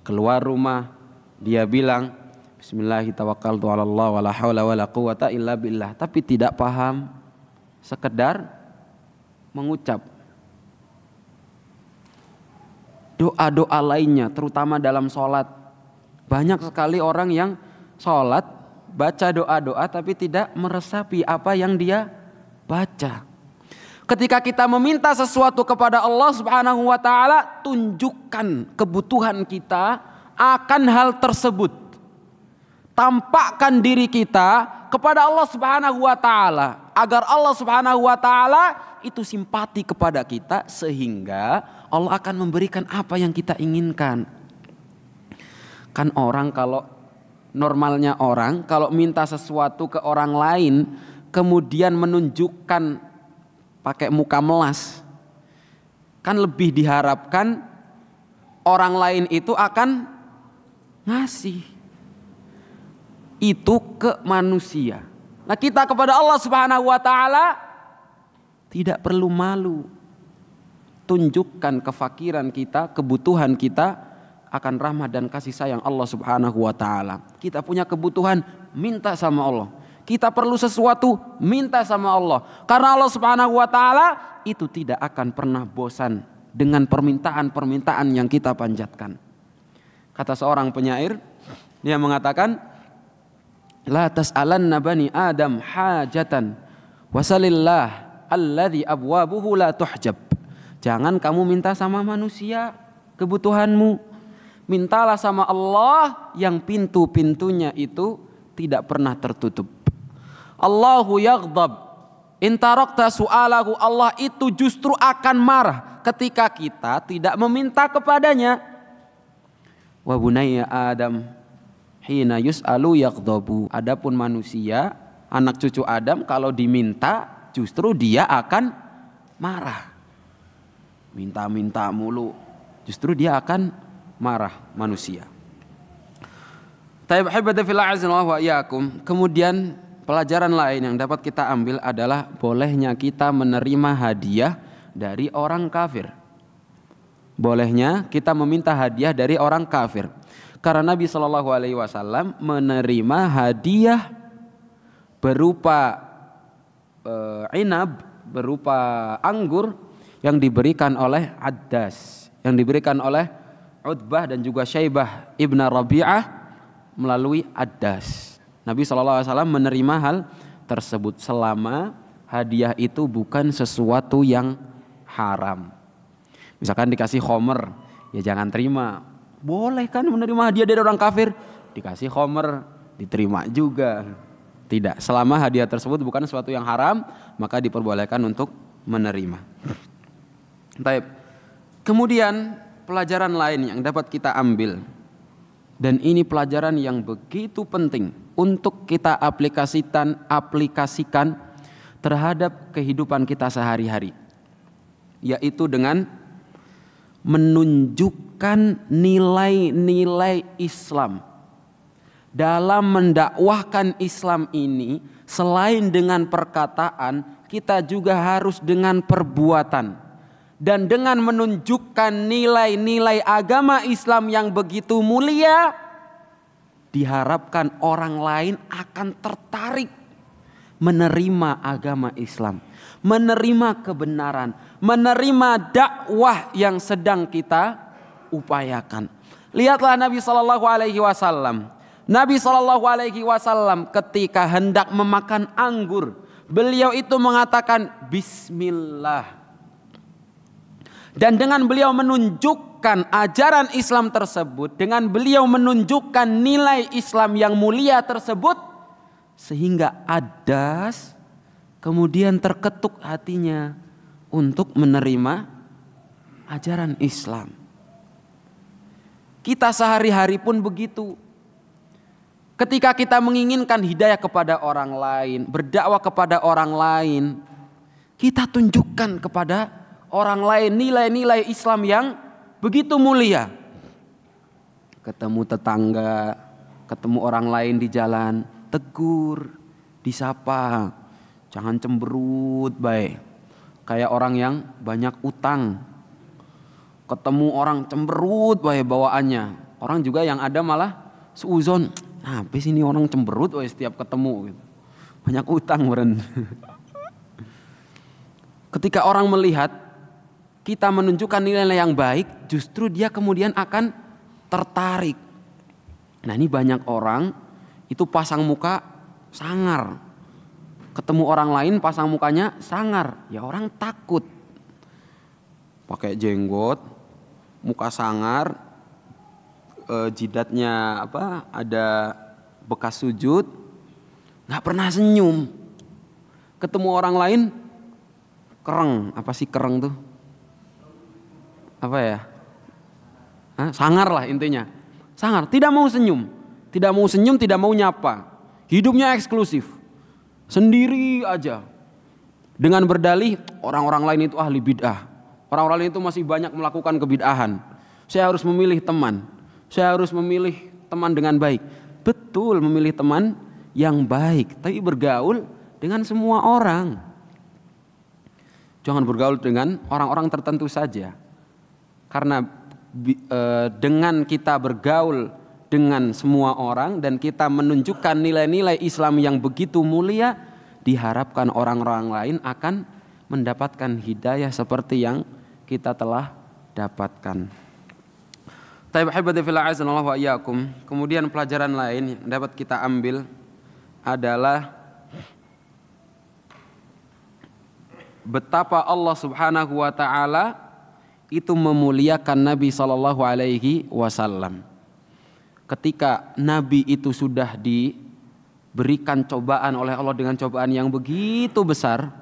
Keluar rumah dia bilang bismillahirrahmanirrahim Allah wala haula wala quwata illa billah, tapi tidak paham, sekedar mengucap. Doa-doa lainnya terutama dalam sholat, banyak sekali orang yang sholat baca doa-doa tapi tidak meresapi apa yang dia baca. Ketika kita meminta sesuatu kepada Allah Subhanahu wa taala, tunjukkan kebutuhan kita akan hal tersebut. tampakkan diri kita kepada Allah Subhanahu wa taala agar Allah Subhanahu wa taala itu simpati kepada kita sehingga Allah akan memberikan apa yang kita inginkan. Kan normalnya orang kalau minta sesuatu ke orang lain kemudian menunjukkan pakai muka melas, kan lebih diharapkan orang lain itu akan ngasih itu ke manusia. Nah, kita kepada Allah Subhanahu wa taala tidak perlu malu. Tunjukkan kefakiran kita, kebutuhan kita akan rahmat dan kasih sayang Allah Subhanahu wa taala. Kita punya kebutuhan, minta sama Allah. Kita perlu sesuatu, minta sama Allah. Karena Allah Subhanahu wa taala itu tidak akan pernah bosan dengan permintaan-permintaan yang kita panjatkan. Kata seorang penyair, dia mengatakan, la tas'alanna bani Adam hajatan wasalillah alladhi abwabuhu la tuhjab. Jangan kamu minta sama manusia kebutuhanmu, mintalah sama Allah yang pintu-pintunya itu tidak pernah tertutup. Allahu yaghdab in tarakta su'alahu. Allah itu justru akan marah ketika kita tidak meminta kepadanya. Wa bunayya Adam hina yus'alu yaghdabu. Adapun manusia, anak cucu Adam kalau diminta justru dia akan marah. Minta-minta mulu, justru dia akan marah manusia. Taib hibada fil a'zana wa iyyakum. Kemudian pelajaran lain yang dapat kita ambil adalah bolehnya kita menerima hadiah dari orang kafir. Bolehnya kita meminta hadiah dari orang kafir. Karena Nabi Shallallahu Alaihi Wasallam menerima hadiah berupa inab, berupa anggur yang diberikan oleh Addas, yang diberikan oleh Utbah dan juga Syaibah ibn Rabi'ah melalui Addas. Nabi Shallallahu Alaihi Wasallam menerima hal tersebut selama hadiah itu bukan sesuatu yang haram. Misalkan dikasih khomer, ya jangan terima. Boleh kan menerima hadiah dari orang kafir, dikasih khomer, diterima juga. Tidak, selama hadiah tersebut bukan sesuatu yang haram, maka diperbolehkan untuk menerima. Baik. Kemudian pelajaran lain yang dapat kita ambil, dan ini pelajaran yang begitu penting untuk kita aplikasikan terhadap kehidupan kita sehari-hari, yaitu dengan menunjukkan nilai-nilai Islam. Dalam mendakwahkan Islam ini, selain dengan perkataan, kita juga harus dengan perbuatan. Dan dengan menunjukkan nilai-nilai agama Islam yang begitu mulia, diharapkan orang lain akan tertarik menerima agama Islam, menerima kebenaran, menerima dakwah yang sedang kita upayakan. Lihatlah Nabi Shallallahu Alaihi Wasallam. Nabi Shallallahu Alaihi Wasallam ketika hendak memakan anggur, beliau itu mengatakan Bismillah. Dan dengan beliau menunjukkan ajaran Islam tersebut, dengan beliau menunjukkan nilai Islam yang mulia tersebut, sehingga Addas kemudian terketuk hatinya untuk menerima ajaran Islam. Kita sehari-hari pun begitu. Ketika kita menginginkan hidayah kepada orang lain, berdakwah kepada orang lain, kita tunjukkan kepada orang lain nilai-nilai Islam yang begitu mulia. Ketemu tetangga, ketemu orang lain di jalan, tegur, disapa, jangan cemberut baik. Kayak orang yang banyak utang, ketemu orang cemberut baik bawaannya. Orang juga yang ada malah suuzon, apa sih ini orang cemberut baik setiap ketemu gitu. Banyak utang beren. Ketika orang melihat kita menunjukkan nilai yang baik, justru dia kemudian akan tertarik. Nah, ini banyak orang itu pasang muka sangar. Ketemu orang lain pasang mukanya sangar, ya orang takut. Pakai jenggot, muka sangar, jidatnya ada bekas sujud, nggak pernah senyum. Ketemu orang lain, kereng. Apa sih kereng tuh? Apa ya? Sangar lah intinya. Sangar, tidak mau senyum. Tidak mau senyum, tidak mau nyapa. Hidupnya eksklusif. Sendiri aja. Dengan berdalih, orang-orang lain itu ahli bid'ah. Orang-orang lain itu masih banyak melakukan kebid'ahan. Saya harus memilih teman. Saya harus memilih teman dengan baik. Betul, memilih teman yang baik. Tapi bergaul dengan semua orang. Jangan bergaul dengan orang-orang tertentu saja. Karena dengan kita bergaul dengan semua orang dan kita menunjukkan nilai-nilai Islam yang begitu mulia, diharapkan orang-orang lain akan mendapatkan hidayah seperti yang kita telah dapatkan. Taib hibati fillah azanallahu wa iyyakum. Kemudian pelajaran lain yang dapat kita ambil adalah betapa Allah Subhanahu wa taala itu memuliakan Nabi sallallahu alaihi wasallam. Ketika Nabi itu sudah diberikan cobaan oleh Allah dengan cobaan yang begitu besar,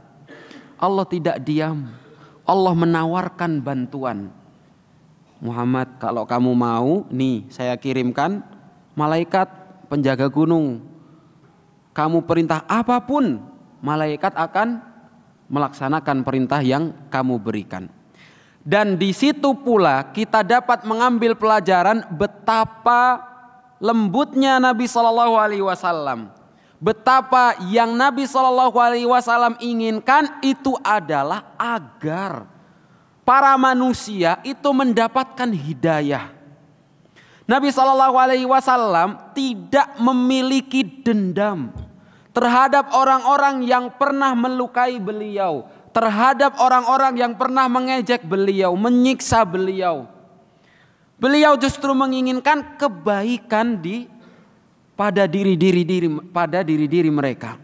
Allah tidak diam. Allah menawarkan bantuan. Muhammad, kalau kamu mau, nih saya kirimkan malaikat penjaga gunung. Kamu perintah apapun, malaikat akan melaksanakan perintah yang kamu berikan. Dan di situ pula kita dapat mengambil pelajaran betapa lembutnya Nabi Shallallahu Alaihi Wasallam. Betapa yang Nabi Shallallahu Alaihi Wasallam inginkan itu adalah agar para manusia itu mendapatkan hidayah. Nabi Shallallahu Alaihi Wasallam tidak memiliki dendam terhadap orang-orang yang pernah melukai beliau, terhadap orang-orang yang pernah mengejek beliau, menyiksa beliau. Beliau justru menginginkan kebaikan pada diri-diri mereka.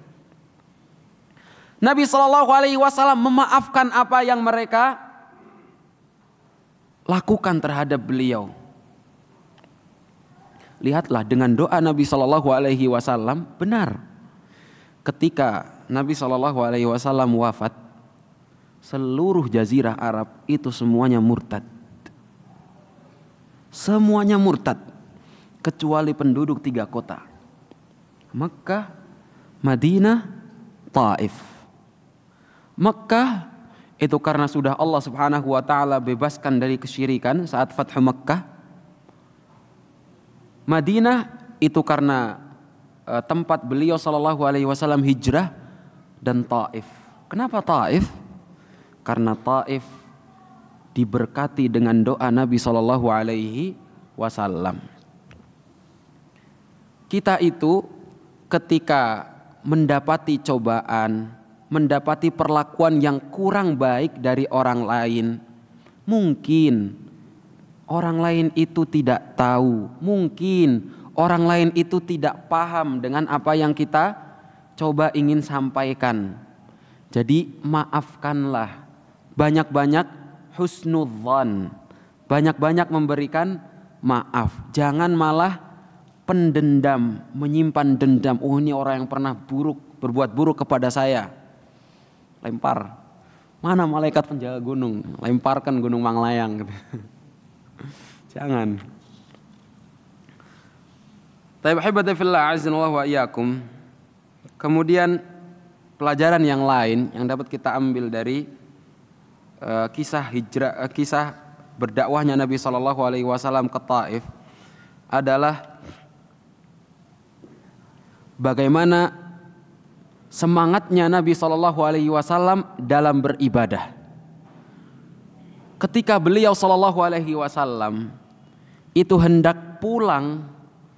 Nabi Shallallahu Alaihi Wasallam memaafkan apa yang mereka lakukan terhadap beliau. Lihatlah dengan doa Nabi Shallallahu Alaihi Wasallam benar. Ketika Nabi Shallallahu Alaihi Wasallam wafat, seluruh jazirah Arab itu semuanya murtad. Semuanya murtad kecuali penduduk 3 kota: Mekkah, Madinah, Taif. Mekkah itu karena sudah Allah Subhanahu wa taala bebaskan dari kesyirikan saat Fathu Mekkah. Madinah itu karena tempat beliau sallallahu alaihi wasallam hijrah, dan Taif. Kenapa Taif? Karena Taif diberkati dengan doa Nabi sallallahu alaihi wasallam. Kita itu ketika mendapati cobaan, mendapati perlakuan yang kurang baik dari orang lain, mungkin orang lain itu tidak tahu, mungkin orang lain itu tidak paham dengan apa yang kita coba ingin sampaikan. Jadi maafkanlah, banyak-banyak husnudzan, banyak-banyak memberikan maaf. Jangan malah pendendam, menyimpan dendam. Oh, ini orang yang pernah berbuat buruk kepada saya. Lempar. Mana malaikat penjaga gunung? Lemparkan gunung Manglayang. Jangan. Taib hibati fillah azinallahu wa iyyakum. Kemudian pelajaran yang lain yang dapat kita ambil dari kisah berdakwahnya Nabi sallallahu alaihi wasallam ke Taif adalah bagaimana semangatnya Nabi sallallahu alaihi wasallam dalam beribadah. Ketika beliau sallallahu alaihi wasallam itu hendak pulang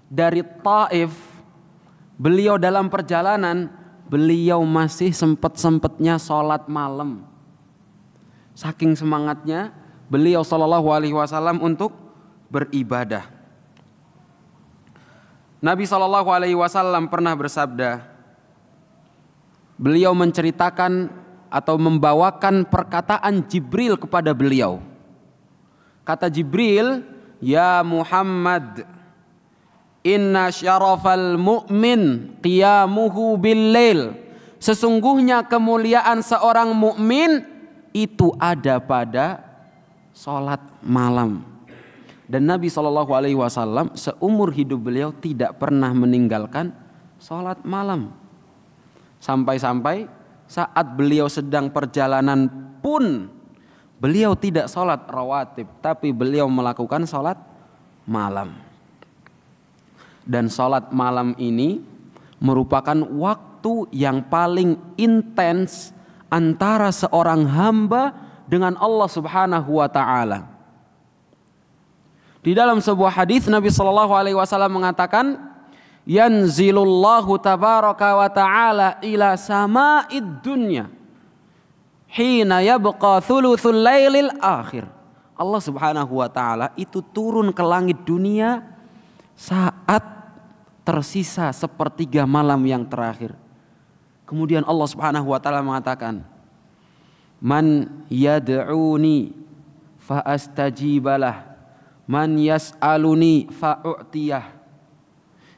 dari Taif, beliau dalam perjalanan, beliau masih sempat-sempatnya sholat malam. Saking semangatnya beliau sallallahu alaihi wasallam untuk beribadah. Nabi sallallahu alaihi wasallam pernah bersabda, beliau menceritakan atau membawakan perkataan Jibril kepada beliau. Kata Jibril, "Ya Muhammad, Inna syarafal mu'min qiyamuhu bil-lail. Sesungguhnya kemuliaan seorang mukmin itu ada pada salat malam. Dan Nabi SAW seumur hidup beliau tidak pernah meninggalkan salat malam. Sampai-sampai saat beliau sedang perjalanan pun beliau tidak salat rawatib, tapi beliau melakukan salat malam. Dan salat malam ini merupakan waktu yang paling intens antara seorang hamba dengan Allah Subhanahu wa taala. Di dalam sebuah hadis Nabi sallallahu alaihi wasallam mengatakan, yanzilullahu tabaraka wa taala ila sama'id dunya hina yabqa thuluthul lailil akhir. Allah Subhanahu wa taala itu turun ke langit dunia saat tersisa sepertiga malam yang terakhir. Kemudian Allah Subhanahu wa taala mengatakan, man yad'uni fa astajibalah, man yas'aluni fa u'tiyah.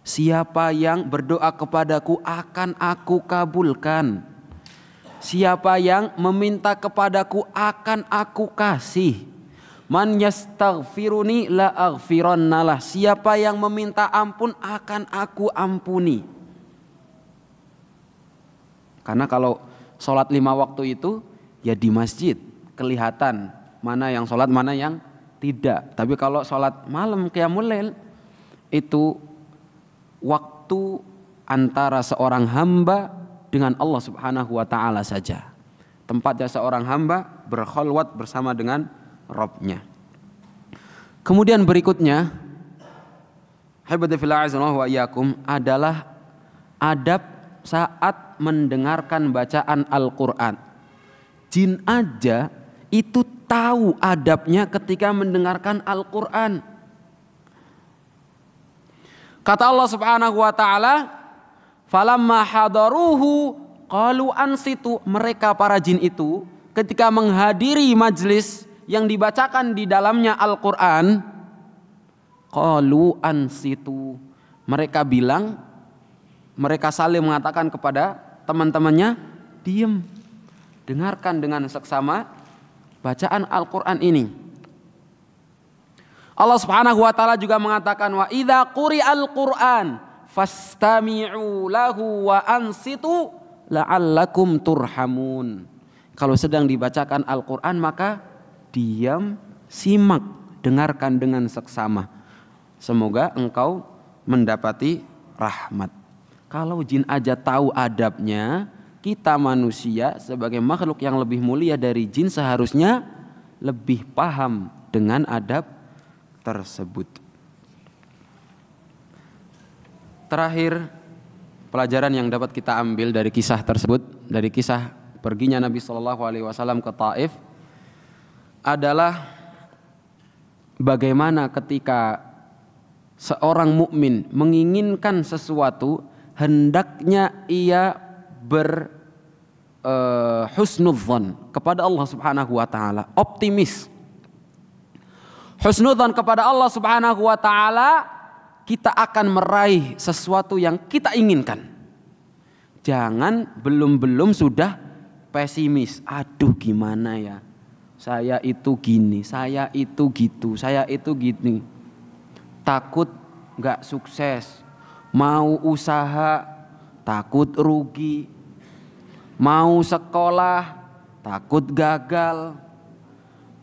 Siapa yang berdoa kepadaku akan aku kabulkan. Siapa yang meminta kepadaku akan aku kasih. Man yastaghfiruni la aghfirannalah. Siapa yang meminta ampun akan aku ampuni. Karena kalau sholat 5 waktu itu ya di masjid kelihatan mana yang sholat mana yang tidak. Tapi kalau sholat malam qiyamul lail itu waktu antara seorang hamba dengan Allah Subhanahu wa taala saja. Tempatnya seorang hamba berkhalwat bersama dengan Rabbnya. Kemudian berikutnya, habibati fillah azza wa iyyakum, adalah adab saat mendengarkan bacaan Al-Qur'an. Jin aja itu tahu adabnya ketika mendengarkan Al-Qur'an. Kata Allah Subhanahu wa taala, falamma hadaruhu qalu ansitu. Mereka para jin itu ketika menghadiri majlis yang dibacakan di dalamnya Al-Qur'an, qalu ansitu. Mereka bilang, mereka saling mengatakan kepada teman-temannya, diam, dengarkan dengan seksama bacaan Al-Qur'an ini. Allah Subhanahu wa taala juga mengatakan, wa idza quri'al Qur'an fastami'u lahu wa ansitu la'allakum turhamun. Kalau sedang dibacakan Al-Qur'an maka diam, simak, dengarkan dengan seksama. Semoga engkau mendapati rahmat. Kalau jin aja tahu adabnya, kita manusia sebagai makhluk yang lebih mulia dari jin seharusnya lebih paham dengan adab tersebut. Terakhir, pelajaran yang dapat kita ambil dari kisah tersebut, dari kisah perginya Nabi SAW ke Taif, adalah bagaimana ketika seorang mukmin menginginkan sesuatu, hendaknya ia husnudzon kepada Allah Subhanahu wa taala, optimis. Husnudzon kepada Allah Subhanahu wa taala, kita akan meraih sesuatu yang kita inginkan. Jangan belum sudah pesimis. Aduh gimana ya? Saya itu gini, saya itu gitu, saya itu gini. Takut gak sukses. Mau usaha, takut rugi. Mau sekolah, takut gagal.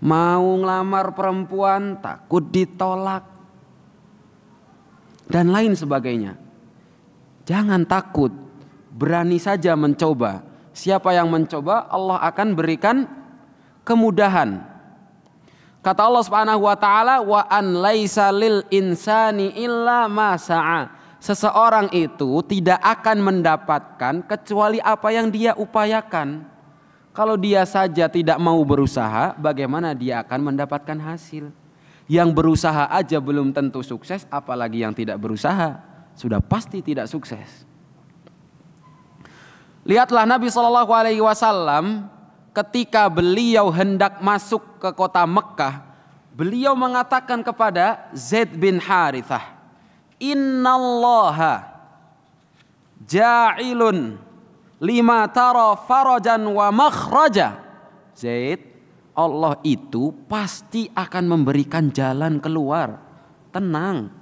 Mau ngelamar perempuan, takut ditolak. Dan lain sebagainya. Jangan takut, berani saja mencoba. Siapa yang mencoba, Allah akan berikan kemudahan. Kata Allah Subhanahu wa taala, wa an laisa lil insani illa ma sa'a. Seseorang itu tidak akan mendapatkan kecuali apa yang dia upayakan. Kalau dia saja tidak mau berusaha, bagaimana dia akan mendapatkan hasil? Yang berusaha aja belum tentu sukses, apalagi yang tidak berusaha sudah pasti tidak sukses. Lihatlah Nabi SAW ketika beliau hendak masuk ke kota Mekkah, beliau mengatakan kepada Zaid bin Harithah, innallaha ja'ilun lima tara farajan wa makhraja. Zaid, Allah itu pasti akan memberikan jalan keluar. Tenang.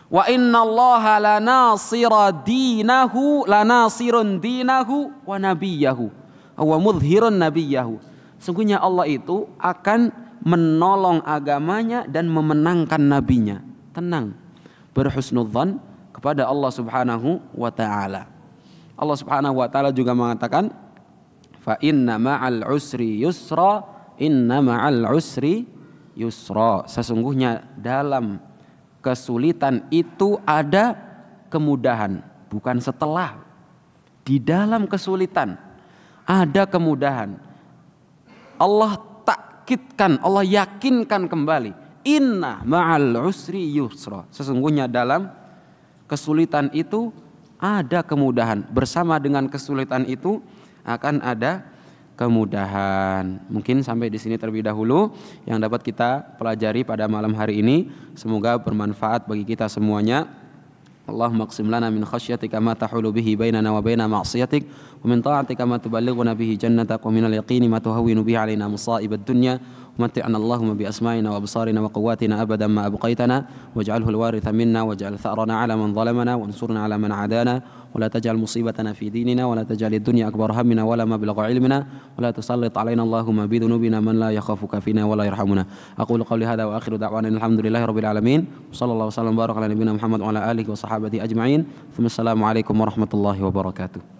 Wa innallaha lanasirun dinahu wa nabiyahu wa mudhhirun nabiyahu. Sungguhnya Allah itu akan menolong agamanya dan memenangkan nabinya. Tenang. Berhusnudzan kepada Allah Subhanahu wa taala. Allah Subhanahu wa taala juga mengatakan, fa inna ma'al usri yusra, inna ma'al usri yusra. Sesungguhnya dalam kesulitan itu ada kemudahan, bukan setelah. Di dalam kesulitan ada kemudahan. Allah takkidkan, Allah yakinkan kembali, inna ma'al usri yusra. Sesungguhnya dalam kesulitan itu ada kemudahan. Bersama dengan kesulitan itu akan ada kemudahan. Mungkin sampai di sini terlebih dahulu yang dapat kita pelajari pada malam hari ini. Semoga bermanfaat bagi kita semuanya. Allahumma qsim lana min khasyatika ma tahulu bihi bainana wa baina ma'siyatik wa min ta'atika ma tuballighuna bihi jannatak wa min al-yaqini ma tuhawwinu bihi alaina masa'ibad dunya. ومتعنا اللهم بأسمائنا وأبصارنا وقواتنا أبدا ما أبقيتنا واجعله الوارث منا واجعل ثأرنا على من ظلمنا وانصرنا على من عادانا ولا تجعل مصيبتنا في ديننا ولا تجعل الدنيا أكبر همنا ولا مبلغ علمنا ولا تسلط علينا اللهم بذنوبنا من لا يخافك فينا ولا يرحمنا. أقول قولي هذا وآخر دعوانا الحمد لله رب العالمين وصلى الله وسلم وبارك على نبينا محمد وعلى آله وصحابته أجمعين ثم السلام عليكم ورحمة الله وبركاته.